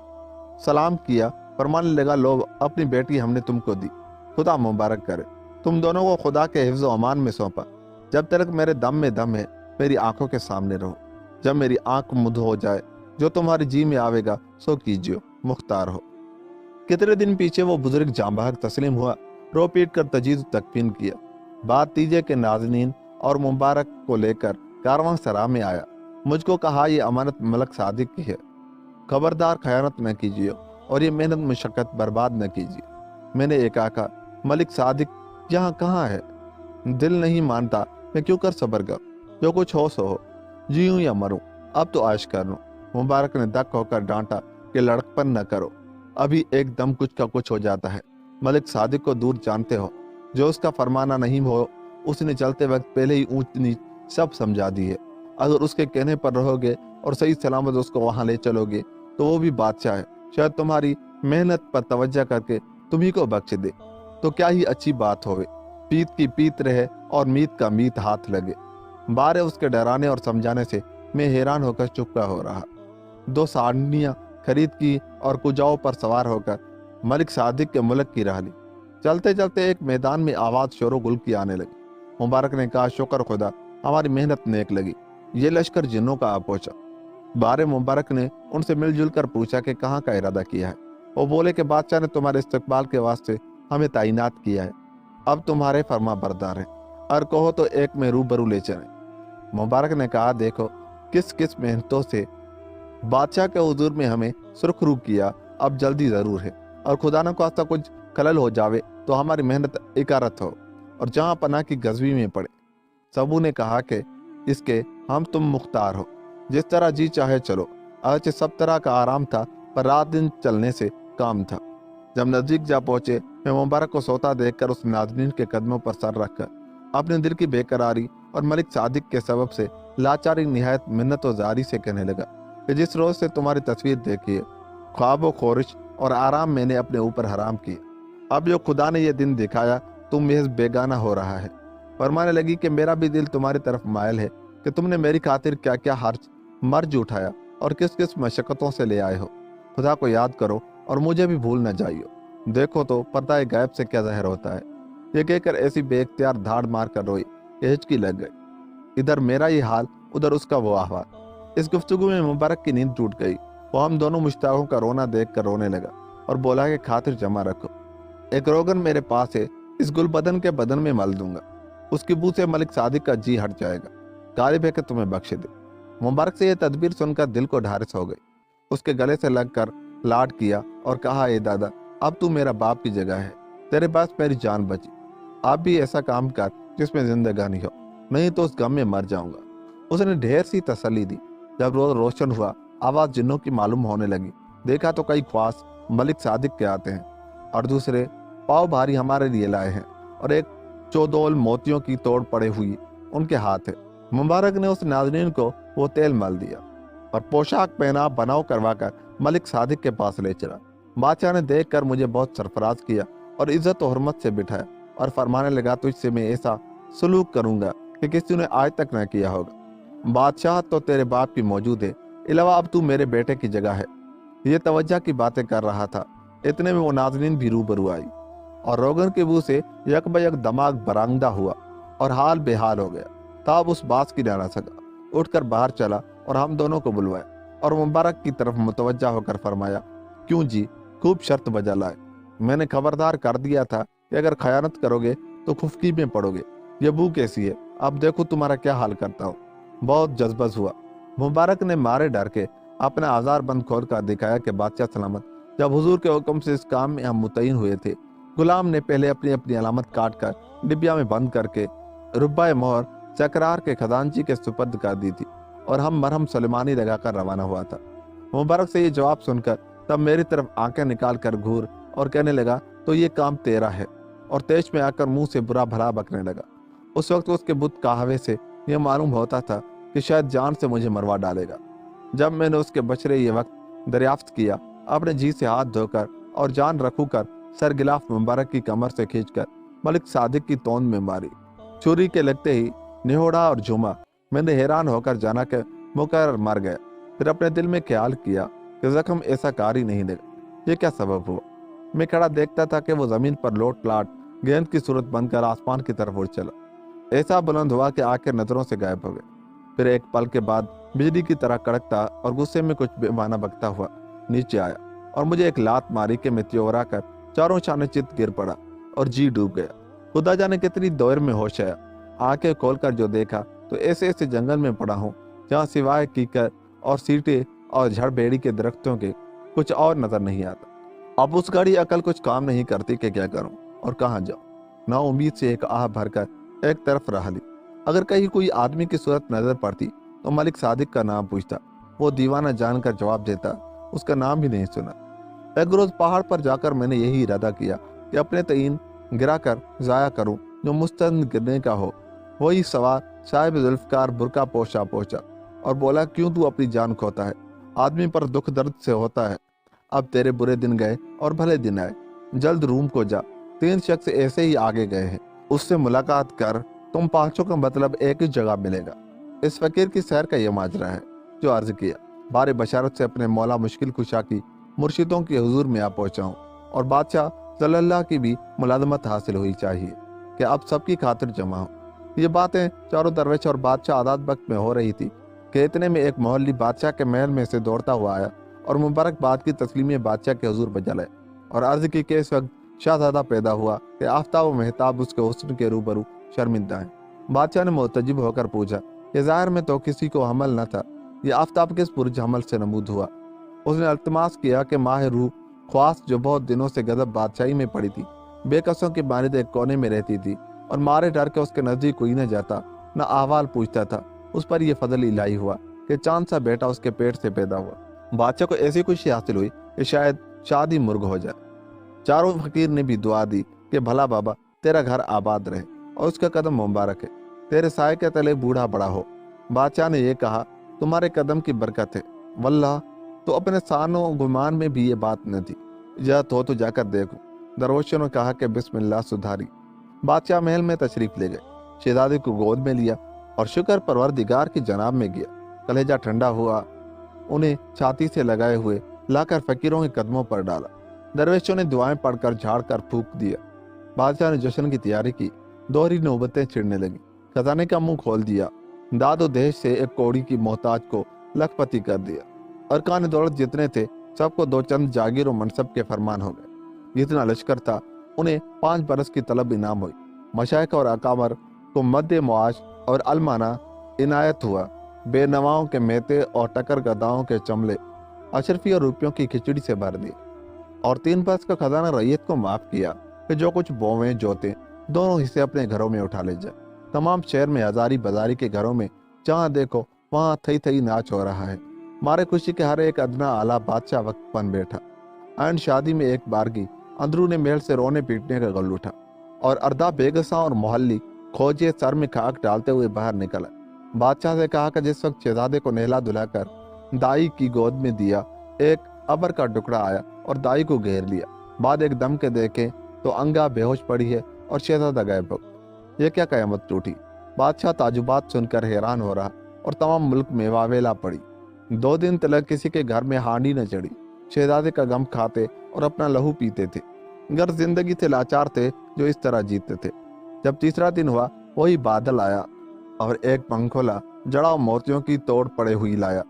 सलाम किया, फरमाने लगा, लो अपनी बेटी हमने तुमको दी, खुदा मुबारक करे। तुम दोनों को खुदा के हिफ्ज़ व अमान में सौंपा। जब तक मेरे दम में दम है मेरी आंखों के सामने रहो। जब मेरी आंख मुद हो जाए जो तुम्हारी जी में आवेगा सो कीजिए, मुख्तार हो। कितने दिन पीछे वो बुजुर्ग जांबाग तस्लीम हुआ, रो पीट कर तजीद तकफीन किया। बाद तीजे के नाजनीन और मुबारक को लेकर कारवां सरा में आया। मुझको कहा, यह अमानत मलक सादिक की है, खबरदार खयानत न कीजिए और ये मेहनत मशक्कत बर्बाद न कीजिए। मैंने एक आका, मलिक सादिक यहाँ कहाँ है? दिल नहीं मानता, मैं क्यों कर सबर कर, जो कुछ हो सो हो, जीऊं या मरूं, अब तो आश कर लूं। मुबारक ने दक होकर डांटा कि लड़कपन न करो, अभी एकदम कुछ का कुछ हो जाता है। मलिक सादिक को दूर जानते हो, जो उसका फरमाना नहीं हो उसने चलते वक्त पहले ही ऊंच नीच सब समझा दी है। अगर उसके कहने पर रहोगे और सही सलामत उसको वहां ले चलोगे तो वो भी बादशाह है, शायद तुम्हारी मेहनत पर तवज्जो करके तुम्ही को बख्श दे, तो क्या ही अच्छी बात होवे। पीत की पीत रहे और मीत का मीत हाथ लगे। बारे उसके डराने और समझाने से मैं हैरान होकर चुपका हो रहा। 2 साड़ियां खरीद की और कुजाओं पर सवार होकर मलिक सादिक के मुल्क की राह ली। चलते चलते एक मैदान में आवाज शोरो गुल की आने लगी। मुबारक ने कहा, शुक्र खुदा, हमारी मेहनत नेक लगी, ये लश्कर जिन्नों का आ पहुंचा। बारे मुबारक ने उनसे मिलजुल कर पूछा कि कहाँ का इरादा किया है। वो बोले कि बादशाह ने तुम्हारे इस्तकबाल के वास्ते हमें तैनात किया है, अब तुम्हारे फर्मा बरदार हैं, और कहो तो एक में रूबरू ले चले। मुबारक ने कहा, देखो किस किस मेहनतों से बादशाह के हुजूर में हमें सुरखरू किया, अब जल्दी जरूर है, और खुदा न खास्ता कुछ खलल हो जावे तो हमारी मेहनत इकारत हो और जहां पनाह की गजबी में पड़े। सबू ने कहा कि इसके हम तुम मुख्तार हो, जिस तरह जी चाहे चलो। अगरचे सब तरह का आराम था, पर रात दिन चलने से काम था। जब नजदीक जा पहुंचे, मैं मुबारक को सोता देखकर उस नाज़रीन के कदमों पर सर रखकर अपने दिल की बेकरारी और मलिक सादिक के सबब से लाचारी निहायत मिन्नत व जारी से कहने लगा कि जिस रोज से तुम्हारी तस्वीर देखी है, ख्वाब व खोरिश और आराम मैंने अपने ऊपर हराम किए। अब जो खुदा ने यह दिन दिखाया, तुम महज बेगाना हो रहा है। फरमाने लगी कि मेरा भी दिल तुम्हारी तरफ मायल है कि तुमने मेरी खातिर क्या क्या हर्ज मर्ज उठाया और किस किस मशक्कतों से ले आए हो। खुदा को याद करो और मुझे भी भूल न जाइयो। देखो तो पर्दा गायब से क्या ज़ाहिर होता है। ये कहकर ऐसी बेख्तियार धाड़ मार कर रोई कि हिचकी लग गई। इधर मेरा ये हाल, उधर उसका वो अहवाल। इस गुफ्तगू में मुबारक की नींद टूट गई। वो हम दोनों मुश्ताकों का रोना देख कर रोने लगा और बोला कि खातिर जमा रखो, एक रोगन मेरे पास है, इस गुलबदन के बदन में मल दूंगा, उसकी बू से मलिक सादिक का जी हट जाएगा, गालिब है कि तुम्हें बख्श दे। मुबारक से यह तदबीर सुनकर दिल को ढारिस हो गई। उसके गले से लगकर लाड किया और कहा, ए दादा, अब तू मेरा बाप की जगह है, तेरे पास मेरी जान बची, आप भी ऐसा काम कर जिसमें जिंदगानी हो, नहीं तो उस गम में मर जाऊंगा। उसने ढेर सी तसल्ली दी। जब रोज रोशन हुआ, आवाज जिन्नों की मालूम होने लगी। देखा तो कई ख्वास मलिक सादिक के आते हैं और दूसरे पाव भारी हमारे लिए लाए हैं, और एक चौदोल मोतियों की तोड़ पड़े हुई उनके हाथ है। मुबारक ने उस नाज़रीन को वो तेल मल दिया और पोशाक पहना बनाव करवा कर मलिक सादिक के पास ले चला। बादशाह ने देखकर मुझे बहुत सरफराज किया और इज्जत और हुर्मत से बिठाया और फरमाने लगा, तुझसे मैं ऐसा सलूक करूंगा कि किसी ने आज तक न किया होगा। बादशाह तो तेरे बाप की मौजूद है, अलावा अब तू मेरे बेटे की जगह है। ये तवज्जो की बातें कर रहा था, इतने में वो नाज़रीन भी रूबरू आई और रोगन के मुंह से यक बयक दिमाग बरांगदा हुआ और हाल बेहाल हो गया। तब उस बात की ना सका, उठकर बाहर चला और हम दोनों को बुलवाया और मुबारक की तरफ मुतवज्जा होकर फरमाया, क्यों जी, खूब शर्त बजा लाए। मैंने खबरदार कर दिया था कि अगर खयानत करोगे तो खुफकी में पड़ोगे। ये बू कैसी है, अब देखो तुम्हारा क्या हाल करता हूँ। बहुत जज्बस हुआ। मुबारक ने मारे डर के अपना आजार बंद खोल कर दिखाया कि बादशाह सलामत, जब हुजूर के हुक्म से इस काम में हम मुतयन हुए थे, गुलाम ने पहले अपनी अपनी अलामत काट कर डिबिया में बंद करके रुब्बा मोहर चकरार के खजानची के सुपर्द कर दी थी और हम मरहम सलेमानी लगाकर रवाना हुआ था। मुबारक से ये जवाब सुनकर तब मेरी तरफ आंखें निकाल कर घूर और कहने लगा, तो ये काम तेरा है, और तेज में आकर मुंह से बुरा भला बकने लगा। उस वक्त उसके बुत कहवे से यह मालूम होता था कि शायद जान से मुझे मरवा डालेगा। जब मैंने उसके बछड़े ये वक्त दरियाफ्त किया, अपने जी से हाथ धोकर और जान रखू कर सर गिलाफ मुबारक की कमर से खींचकर मलिक सादिक की तोंद में मारी। छुरी के लगते ही निहोड़ा और झूमा। मैंने हैरान होकर जाना कि मुकर्रर मर गया। फिर अपने दिल में ख्याल किया कि जख्म ऐसा कार ही नहीं देगा, ये क्या सबब हुआ। मैं खड़ा देखता था कि वो जमीन पर लोट लाट गेंद की सूरत बनकर आसमान की तरफ उड़ चला। ऐसा बुलंद हुआ कि आके नजरों से गायब हो गया। फिर एक पल के बाद बिजली की तरह कड़कता और गुस्से में कुछ बेमाना बकता हुआ नीचे आया और मुझे एक लात मारी कि मैं त्योरा कर चारों शाने चित गिर पड़ा और जी डूब गया। खुदा जाने कितनी देर में होश आया। आंखें खोलकर जो देखा तो ऐसे ऐसे जंगल में पड़ा हूँ जहाँ सिवाय कीकर और सीटे और झड़बेड़ी के दरख्तों के कुछ और नजर नहीं आता। अब उस घड़ी अकल कुछ काम नहीं करती कि क्या करूं और कहाँ जाऊं। ना उम्मीद से एक आह भरकर एक तरफ रह ली। अगर कहीं कोई आदमी की सूरत नजर पड़ती तो मलिक सादिक का नाम पूछता, वो दीवाना जानकर जवाब देता, उसका नाम भी नहीं सुना। एक रोज पहाड़ पर जाकर मैंने यही इरादा किया कि अपने तईन गिरा कर जाया करूं जो मुस्तन गिरने का हो। वही सवार साहिब जुल्फकार बुरका पोछा पहुंचा और बोला, क्यों तू अपनी जान खोता है? आदमी पर दुख दर्द से होता है। अब तेरे बुरे दिन गए और भले दिन आए। जल्द रूम को जा, 3 शख्स ऐसे ही आगे गए हैं, उससे मुलाकात कर, तुम पांचों का मतलब एक ही जगह मिलेगा। इस फकीर की सैर का यह माजरा है जो अर्ज किया। बारे बशारत से अपने मौला मुश्किल कुशा की मुर्शिदों के हुजूर में आ पहुंचा हूँ और बादशाह सल्लल्लाह की भी मुलाजमत हासिल हुई चाहिए कि आप सबकी खातिर जमा हो। ये बातें चारों दरवेश और बादशाह आदात वक्त में हो रही थी कि इतने में एक मोहल्ली बादशाह के महल में से दौड़ता हुआ आया और मुबारकबाद की तस्लीमें बादशाह के हुजूर बजा लाए और अर्ज की कि इस वक्त शाहजादा पैदा हुआ कि आफ्ताब व मेहताब उसके हुस्न के रूबरू शर्मिंदा है। बादशाह ने मुतजिब होकर पूछा कि ज़ाहिर में तो किसी को हमल न था, ये आफ्ताब किस पुरज हमल से नमूद हुआ? उसने अल्तमास किया कि माह रूह ख्वास जो बहुत दिनों से गजब बादशाही में पड़ी थी, बेकसों की मानिद एक कोने में रहती थी और मारे डर के उसके नजदीक कोई न जाता न अहवाल पूछता था, उस पर यह फजल इलाही हुआ कि चांद सा बेटा उसके पेट से पैदा हुआ। बादशाह को ऐसी खुशी हासिल हुई कि शायद शादी मुर्ग हो जाए। चारों फकीर ने भी दुआ दी कि भला बाबा तेरा घर आबाद रहे और उसका कदम मुबारक है, तेरे साय के तले बूढ़ा बड़ा हो। बादशाह ने यह कहा, तुम्हारे कदम की बरकत है। वल्लाह तो अपने सानो गुमान में भी ये बात न थी। इजाजत हो तो जाकर देखो। दरवेशों ने कहा कि बिस्मिल्लाह सुधारी। बादशाह महल में तशरीफ ले गए, शहजादे को गोद में लिया और शुक्र परवरदिगार की जनाब में गया। कलेजा ठंडा हुआ, उन्हें छाती से लगाए हुए लाकर फकीरों के कदमों पर डाला। दरवेशों ने दुआएं पढ़कर झाड़ कर फूंक दिया। बादशाह ने जश्न की तैयारी की। दोहरी नौबतें छिड़ने लगी। खजाने का मुंह खोल दिया। दादो देश से एक कौड़ी की मोहताज को लखपति कर दिया। अरकान दौलत जितने थे सबको 2 चंद जागीर और मनसब के फरमान हो गए। जितना लश्कर था उन्हें 5 बरस की तलब इनाम हुई। मशाइख और अकामर को मद्दे मुआश और अलमाना इनायत हुआ। बेनवाओं के मेते और टकर गदाओं के चमले अशरफी और रुपयों की खिचड़ी से भर दिए और 3 बरस का खजाना रैयत को माफ किया कि जो कुछ बोवें जोते दोनों हिस्से अपने घरों में उठा ले जाए। तमाम शहर में हजारी बाजारी के घरों में जहाँ देखो वहाँ थई थई नाच हो रहा है। मारे खुशी के हर एक अदना आला बादशाह वक्त बन बैठा। आयन शादी में एक बारगी अंदरूने महल से रोने पीटने का गल उठा और अर्धा बेगसा और मोहल्ली खोजे सर में खाक डालते हुए बाहर निकला। बादशाह से कहा कि जिस वक्त शहजादे को नहला धुलाकर दाई की गोद में दिया, एक अबर का टुकड़ा आया और दाई को घेर लिया। बाद एक दम के देखे तो अंगा बेहोश पड़ी है और शहजादा गायब हो। यह क्या कयामत टूटी? बादशाह ताजुबात सुनकर हैरान हो रहा और तमाम मुल्क में वावेला पड़ी। 2 दिन तक किसी के घर में हांडी न चढ़ी। शहजादे का गम खाते और अपना लहू पीते थे। घर जिंदगी से लाचार थे जो इस तरह जीते थे। जब तीसरा दिन हुआ वही बादल आया और एक पंखोला जड़ाव मोतियों की तोड़ पड़े हुई लाया।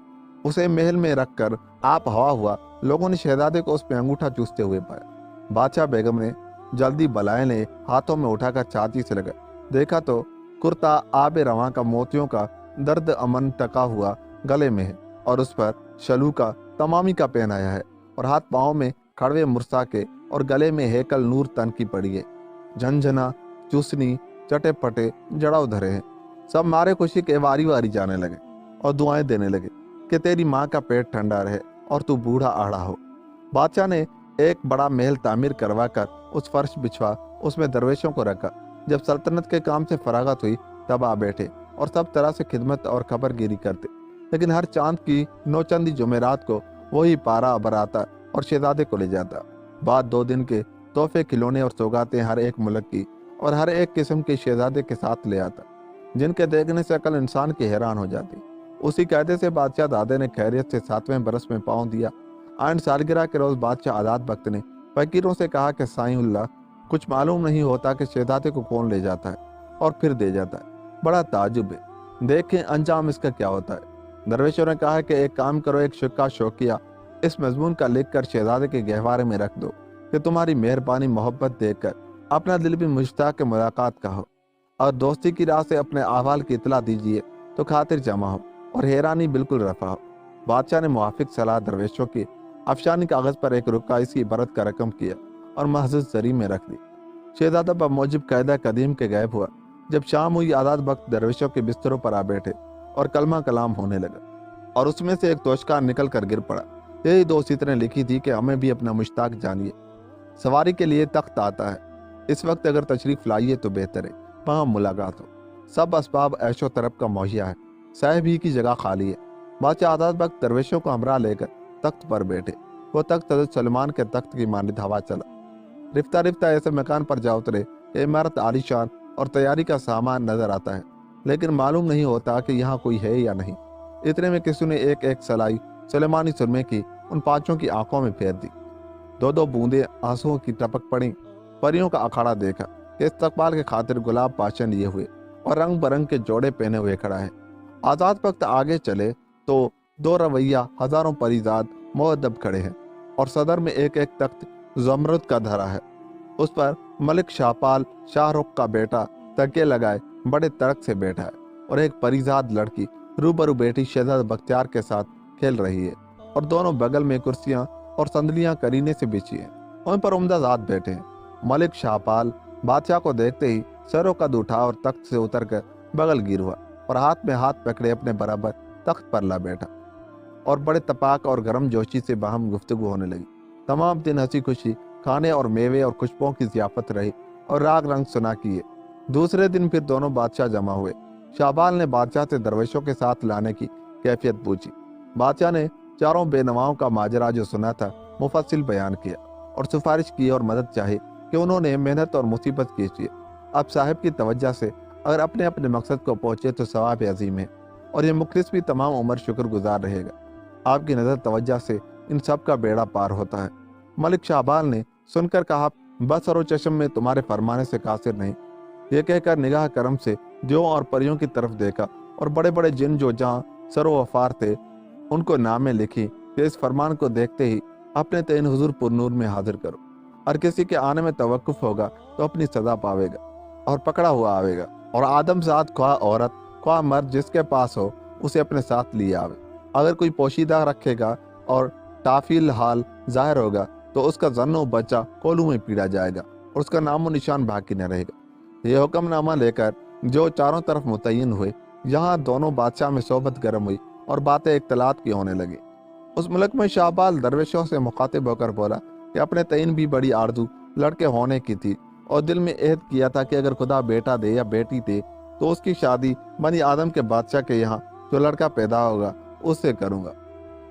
उसे महल में रखकर आप हवा हुआ। लोगों ने शहजादे को उस पे अंगूठा चूसते हुए पाया। बादशाह बेगम ने जल्दी बलाए ने हाथों में उठाकर छाती से लगा। देखा तो कुर्ता आबे रवां का मोतियों का दर्द अमन टका हुआ गले में है और उस पर शलू का तमामी का पहनाया है और हाथ पांव में खड़वे मुरसा के और गले में हेकल नूर तन की पड़ी है। झंझना चूसनी चटे पटे जड़ाव धरे हैं। सब मारे खुशी के वारी वारी जाने लगे और दुआएं देने लगे कि तेरी माँ का पेट ठंडा रहे और तू बूढ़ा आड़ा हो। बादशाह ने एक बड़ा महल तामीर करवा कर उस फर्श बिछवा उसमें दरवेशों को रखा। जब सल्तनत के काम से फरागत हुई तब आ बैठे और सब तरह से खिदमत और खबरगिरी करते। लेकिन हर चांद की नौचंदी जुमेरात को वही पारा बराता और शहजादे को ले जाता। बाद 2 दिन के तोहफे खिलौने और सौगातें हर एक मुल्क की और हर एक किस्म के शहजादे के साथ ले आता, जिनके देखने से अकल इंसान की हैरान हो जाती। उसी कायदे से बादशाह दादे ने खैरियत से 7वें बरस में पाँव दिया। आयन सालगिरह के रोज बादशाह आजाद बख्त ने फकीरों से कहा कि साईउल्लाह कुछ मालूम नहीं होता कि शहजादे को कौन ले जाता है और फिर दे जाता है। बड़ा ताजुब है, देखें अंजाम इसका क्या होता है। दरवेशों ने कहा कि एक काम करो, एक शिक्का शौकिया इस मजमून का लिख कर शहजादे के गहवारे में रख दो कि तुम्हारी मेहरबानी मोहब्बत देखकर अपना दिल भी मुश्ताक मुलाकात का हो और दोस्ती की राह से अपने अहवाल की इतला दीजिए तो खातिर जमा हो और हैरानी बिल्कुल रफा हो। बादशाह ने मुआफिक सलाह दरवेशों की अफशानी कागज पर एक रुका इसकी इबारत का रकम किया और महजूज जरी में रख दी। शहजादा बमौजिब कायदा कदीम के गायब हुआ। जब शाम हुई आजाद वक्त दरवेशों के बिस्तरों पर आ बैठे और कलमा कलाम होने लगा और उसमें से एक तोशका निकल कर गिर पड़ा। यही दो सितरें लिखी थी कि हमें भी अपना मुश्ताक जानिए, सवारी के लिए तख्त आता है, इस वक्त अगर तशरीफ लाइए तो बेहतर है, वहाँ मुलाकात हो। सब असबाब ऐशो तरफ का मुहैया है, साहिब ही की जगह खाली है। बादशाह आजाद वक्त दरवेशों को हमरा लेकर तख्त पर बैठे। वो तख्त हज़रत सलमान के तख्त की मानिंद हवा चला। रिफ्ता रिफ्ता ऐसे मकान पर जा उतरे कि इमारत आलीशान और तैयारी का सामान नजर आता है, लेकिन मालूम नहीं होता कि यहाँ कोई है या नहीं। इतने में किसी ने एक एक सलाई सुलेमानी सुरमे की उन पांचों की आंखों में फेर दी। दो दो बूंदे आंसुओं की टपक पड़ी। परियों का अखाड़ा देखा कि इस्तकबाल के खातिर गुलाब पाशन लिए हुए और रंग बरंग के जोड़े पहने हुए खड़ा है। आजाद वक्त आगे चले तो दो रवैया हजारों परिजाद मुअद्दब खड़े हैं और सदर में एक एक तख्त जमरुद का धरा है। उस पर मलिक शाहपाल शाहरुख का बेटा तकिए लगाए बड़े तड़क से बैठा है और एक परिजाद लड़की रूबरू बेटी शहजाद बख्तियार के साथ खेल रही है और दोनों बगल में कुर्सियां और संदलियां करीने से बिछी हैं। उन पर उम्दाजाद बैठे हैं। मलिक शाहपाल बादशाह को देखते ही सरों कद उठा और तख्त से उतरकर बगल गिर हुआ और हाथ में हाथ पकड़े अपने बराबर तख्त पर ला बैठा और बड़े तपाक और गर्म जोशी से बाहम गुफ्तगू होने लगी। तमाम दिन हंसी खुशी खाने और मेवे और खुशबुओं की जियाफत रही और राग रंग सुना किए। दूसरे दिन फिर दोनों बादशाह जमा हुए। शाहबाल ने बादशाह से दरवेशों के साथ लाने की कैफियत पूछी। बादशाह ने चारों बेनवाओं का माजरा जो सुना था मुफस्सिल बयान किया और सिफारिश की और मदद चाही कि उन्होंने मेहनत और मुसीबत की है। अब साहिब की तवज्जो से अगर अपने अपने मकसद को पहुंचे तो सवाब अजीम है और ये मुखलिस भी तमाम उम्र शुक्रगुजार रहेगा। आपकी नज़र तवज्जो से इन सब का बेड़ा पार होता है। मलिक शाहबाल ने सुनकर कहा, बस और चश्म में तुम्हारे फरमाने से कासिर नहीं। ये कहकर निगाह करम से दियों और परियों की तरफ देखा और बड़े बड़े जिन जो जहाँ सरो वफार थे उनको नामें लिखी कि इस फरमान को देखते ही अपने तैन हुजूर पुरनूर में हाजिर करो, और किसी के आने में तवक्कुफ होगा तो अपनी सजा पावेगा और पकड़ा हुआ आवेगा। और आदम जात ख्वाह औरत ख्वाह मर्द जिसके पास हो उसे अपने साथ लिए आवे। अगर कोई पोशीदा रखेगा और ताफील हाल जाहिर होगा तो उसका जन्नो बच्चा कोलू में पीड़ा जाएगा और उसका नामो निशान बाकी न रहेगा। यह हुक्मनामा लेकर जो चारों तरफ मुतय्यन हुए, यहाँ दोनों बादशाह में सोबत गर्म हुई और बातें इख्तलात की होने लगी। उस मुल्क में शाहबाल दरवेशों से मुखातिब होकर बोला कि अपने तयन भी बड़ी आरज़ू लड़के होने की थी और दिल में एहद किया था कि अगर खुदा बेटा दे या बेटी दे तो उसकी शादी बनी आदम के बादशाह के यहाँ जो लड़का पैदा होगा उससे करूँगा।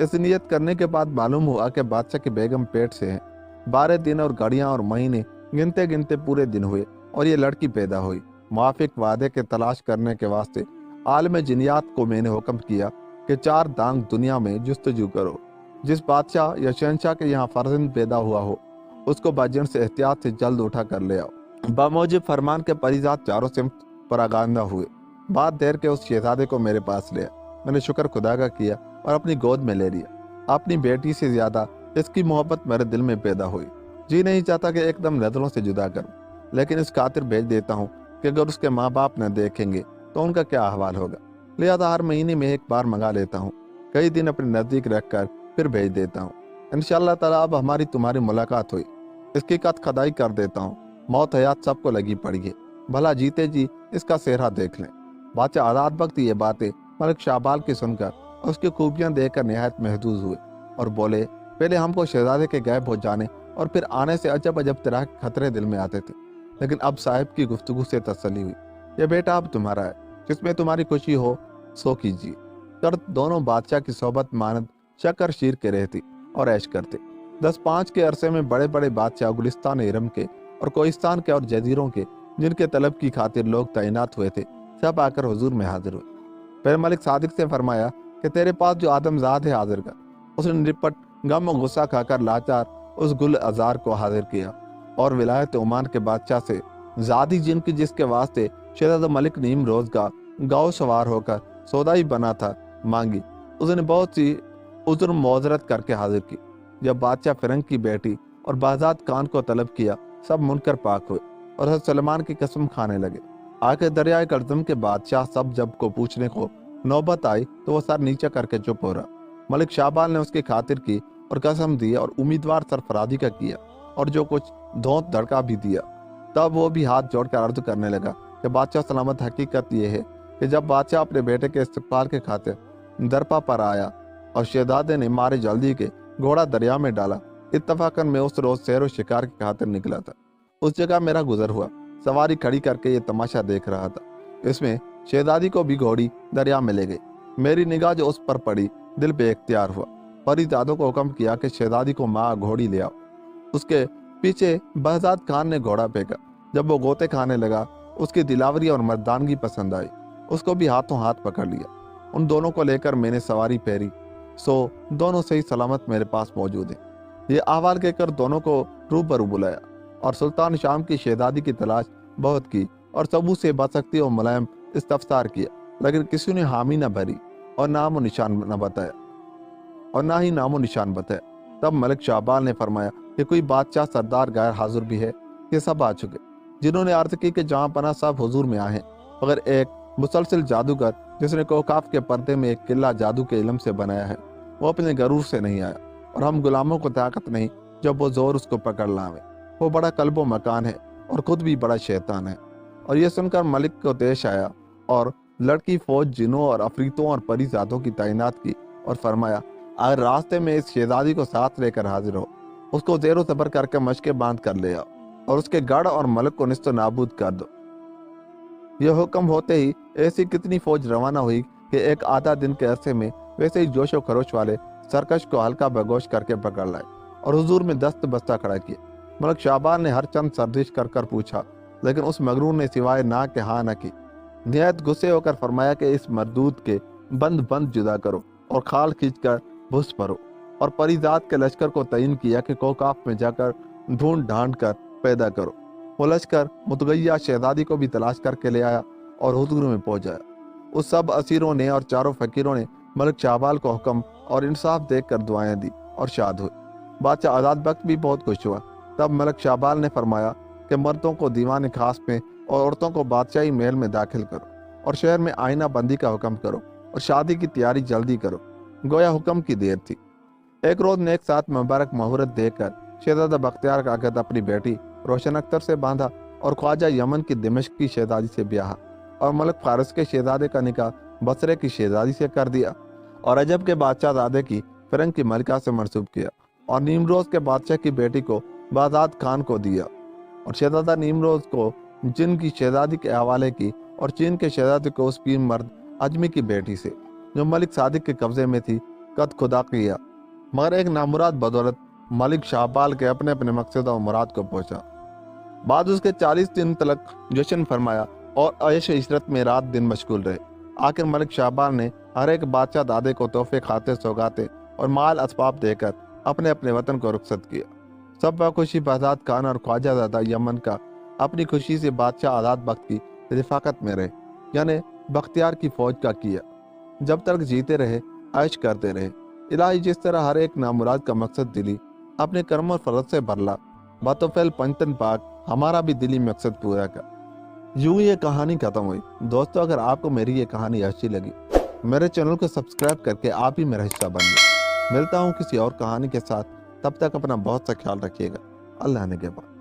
इस नियत करने के बाद मालूम हुआ कि बादशाह की बेगम पेट से है। 12 दिन और घड़ियाँ और महीने गिनते गिनते पूरे दिन हुए और ये लड़की पैदा हुई। मुआफिक वादे के तलाश करने के वास्ते आलम जिनियात को मैंने हुक्म किया कि 4 दांग दुनिया में जुस्तजू करो। जिस बादशाह या शहनशाह के यहाँ फर्जंद पैदा हुआ हो उसको बाजन से एहतियात से जल्द उठा कर ले आओ। बामौजिब फरमान के परिजात चारों सिमत पर आगांदा हुए। बात देर के उस शहजादे को मेरे पास लिया। मैंने शुक्र खुदा का किया और अपनी गोद में ले लिया। अपनी बेटी से ज्यादा इसकी मोहब्बत मेरे दिल में पैदा हुई। जी नहीं चाहता कि एकदम नजरों से जुदा करूं, लेकिन इस खातिर भेज देता हूं कि अगर उसके माँ बाप न देखेंगे तो उनका क्या अहवाल होगा। लिहाजा हर महीने में एक बार मंगा लेता हूँ, कई दिन अपने नज़दीक रख कर फिर भेज देता हूँ। इंशाअल्लाह ताला अब हमारी तुम्हारी मुलाकात हुई, इसकी कद खदाई कर देता हूँ। मौत हयात सबको लगी पड़ी है, भला जीते जी इसका सेहरा देख लें। बादशाह आजाद वक्त ये बातें मलिक शाहबाल की सुनकर उसकी खूबियां देखकर निहायत महजूज हुए और बोले, पहले हमको शहजादे के गायब हो जाने और फिर आने से अजब अजब तरह के खतरे दिल में आते थे, लेकिन अब साहिब की गुफ्तगू से तसल्ली हुई। यह बेटा अब तुम्हारा है, जिसमें तुम्हारी खुशी हो सो कीजिए। शर्त दोनों बादशाह की सोबत मानद शक्कर शीर के रहती और ऐश करते। 10-5 के अरसे में बड़े बड़े बादशाह गुलिस्तान इरम के और कोहिस्तान के और जजीरों के जिनके तलब की खातिर लोग तैनात हुए थे सब आकर हुजूर में हाजिर हुए। फिर मलिक सादिक से फरमाया कि तेरे पास जो आदमजाद है हाजिर कर। उसने निपट गम और गुस्सा खाकर लाचार उस गुल अजार को हाजिर किया और विलायत ओमान के बादशाह से जादी जिनकी जिसके वास्ते शहजादा मलिक नीम रोज का गाँव सवार होकर सौदाई बना था मांगी। उसने बहुत सी उज़्र मौजरत करके हाजिर की। जब बादशाह फिरंग की बेटी और बाजाद खान को तलब किया सब मुनकर पाक हुए और हज़रत सलमान की कसम खाने लगे। आके दरियाए कर्जम के बादशाह सब जब को पूछने को नौबत आई तो वो सर नीचे करके चुप हो रहा। मलिक शाहबाल ने उसकी खातिर की और कसम दी और उम्मीदवार सरफराजी का किया और जो कुछ धौंत धड़का भी दिया। तब वो भी हाथ जोड़कर अर्ज करने लगा कि बादशाह सलामत, हकीकत यह है कि जब बादशाह अपने बेटे के इस्तकबाल के खातिर दरपा पर आया और शहजादे ने मारे जल्दी के घोड़ा दरिया में डाला। इत्तफाकन मैं उस रोज सैर और शिकार की खातिर निकला था। उस जगह मेरा गुजर हुआ। सवारी खड़ी करके ये तमाशा देख रहा था। इसमें शहजादी को भी घोड़ी दरिया में ले गई। मेरी निगाह जो उस पर पड़ी, दिल बेख्तियार हुआ। परिजादों को हुक्म किया कि शहजादी को माँ घोड़ी ले आओ। उसके पीछे बहजाद खान ने घोड़ा फेंका। जब वो गोते खाने लगा, उसकी दिलावरी और मर्दानगी पसंद आई। उसको भी हाथों हाथ पकड़ लिया। उन दोनों को लेकर मैंने सवारी फेरी, सो दोनों सही सलामत मेरे पास मौजूद है। ये अहवाल कहकर दोनों को रूबरू बुलाया और सुल्तान शाम की शहजादी की तलाश बहुत की और सबूत से बसख्ती और मुलायम इस्तफसार किया, लेकिन किसी ने हामी न भरी और नामो निशान न बताया और ना ही नामो निशान बताया। तब मलिक शाहबाल ने फरमाया कि कोई बादशाह सरदार गैर हाजिर भी है? ये सब आ चुके, जिन्होंने अर्ज की कि जहां पना सब हुजूर में आए हैं, मगर एक मुसलसिल जादूगर जिसने कोकाफ के पर्दे में एक किला जादू के इल्म से बनाया है, वो अपने गरूर से नहीं आया और हम गुलामों को ताकत नहीं जब वो जोर उसको पकड़ लावे। वो बड़ा कल्बो मकान है और खुद भी बड़ा शैतान है। और ये सुनकर मलिक को देश आया और लड़की फौज जिनों और अफरीतों और परिजादों की तैनात की और फरमाया, अगर रास्ते में इस शहजादी को साथ लेकर हाजिर हो, उसको जेरो जबर करके मशके बांध कर ले आओ और उसके गढ़ और मलक को निस्तो नाबूद कर दो। यह हुक्म होते ही ऐसी कितनी फौज रवाना हुई कि एक आधा दिन के अरसे में वैसे ही जोशो खरोश वाले सरकश को हल्का बगोश करके पकड़ लाए और हुजूर में दस्त बस्ता खड़ा किया। मलिक शाहबान ने हर चंद सर्दिश कर कर पूछा, लेकिन उस मगरूर ने सिवाय ना के हाँ न की। निहायत गुस्से होकर फरमाया कि इस मरदूद के बंद बंद जुदा करो और खाल खींच कर भुस भरो। और परिजात के लश्कर को तयन किया कि कोकाफ में जाकर ढूंढ ढांड कर पैदा करो। वो लश्कर मुतगैया शहजादी को भी तलाश करके ले आया और हुजूर में पहुंच आया। उस सब असीरों ने और चारों फकीरों ने मलिक शाहबाल को हुक्म और इंसाफ देकर दुआएं दी और शाद हुए। बादशाह आजाद बख्त भी बहुत खुश हुआ। तब मलिक शाहबाल ने फरमाया कि मर्दों को दीवान खास में और औरतों को बादशाही महल में दाखिल करो और शहर में आईना बंदी का हुक्म करो और शादी की तैयारी जल्दी करो। गोया हुक्म की देर थी। एक रोज ने एक साथ मुबारक मुहूर्त देकर शहजादा बख्तियार का अकद अपनी बेटी रोशन अख्तर से बांधा और ख्वाजा यमन की दिमश्क की शहजादी से ब्याह और मलिक फारस के शहजादे का निकाह बसरे की शहजादी से कर दिया और अजब के बादशाह दादे की फिरंग की मलिका से मंसूब किया और नीमरोज के बादशाह की बेटी को बाजाद खान को दिया और शहजादा नीमरोज को जिन की शहजादी के हवाले की और चीन के शहजादे को उस पीर मर्द अजमी की बेटी से जो मलिक सादिक के कब्जे में थी कद खुदा किया। मगर एक नामुराद बदौलत मलिक शाहबाल के अपने अपने मकसद और मुराद को पहुंचा। बाद उसके 40 दिन तक जश्न फरमाया और ऐश इशरत में रात दिन मशगूल रहे। आखिर मलिक शाहबाल ने हर एक बादशाह दादे को तोहफे खाते सौगाते और माल असबाब देकर अपने अपने वतन को रुखसत किया। सब खुशी बहजाद खान और ख्वाजा दादा यमन का अपनी खुशी से बादशाह आजाद बख्त की रिफाकत में रहे, यानी बख्तियार की फौज का किया। जब तक जीते रहे ऐश करते रहे। इलाही जिस तरह हर एक नामुराद का मकसद दिली अपने कर्म और फरज से भरला, बातोफैल पंचतन पाक हमारा भी दिली मकसद पूरा कर। यूं ये कहानी खत्म हुई। दोस्तों, अगर आपको मेरी ये कहानी अच्छी लगी, मेरे चैनल को सब्सक्राइब करके आप ही मेरा हिस्सा बनिए। मिलता हूँ किसी और कहानी के साथ, तब तक अपना बहुत सा ख्याल रखिएगा। अल्लाह ने के बाद।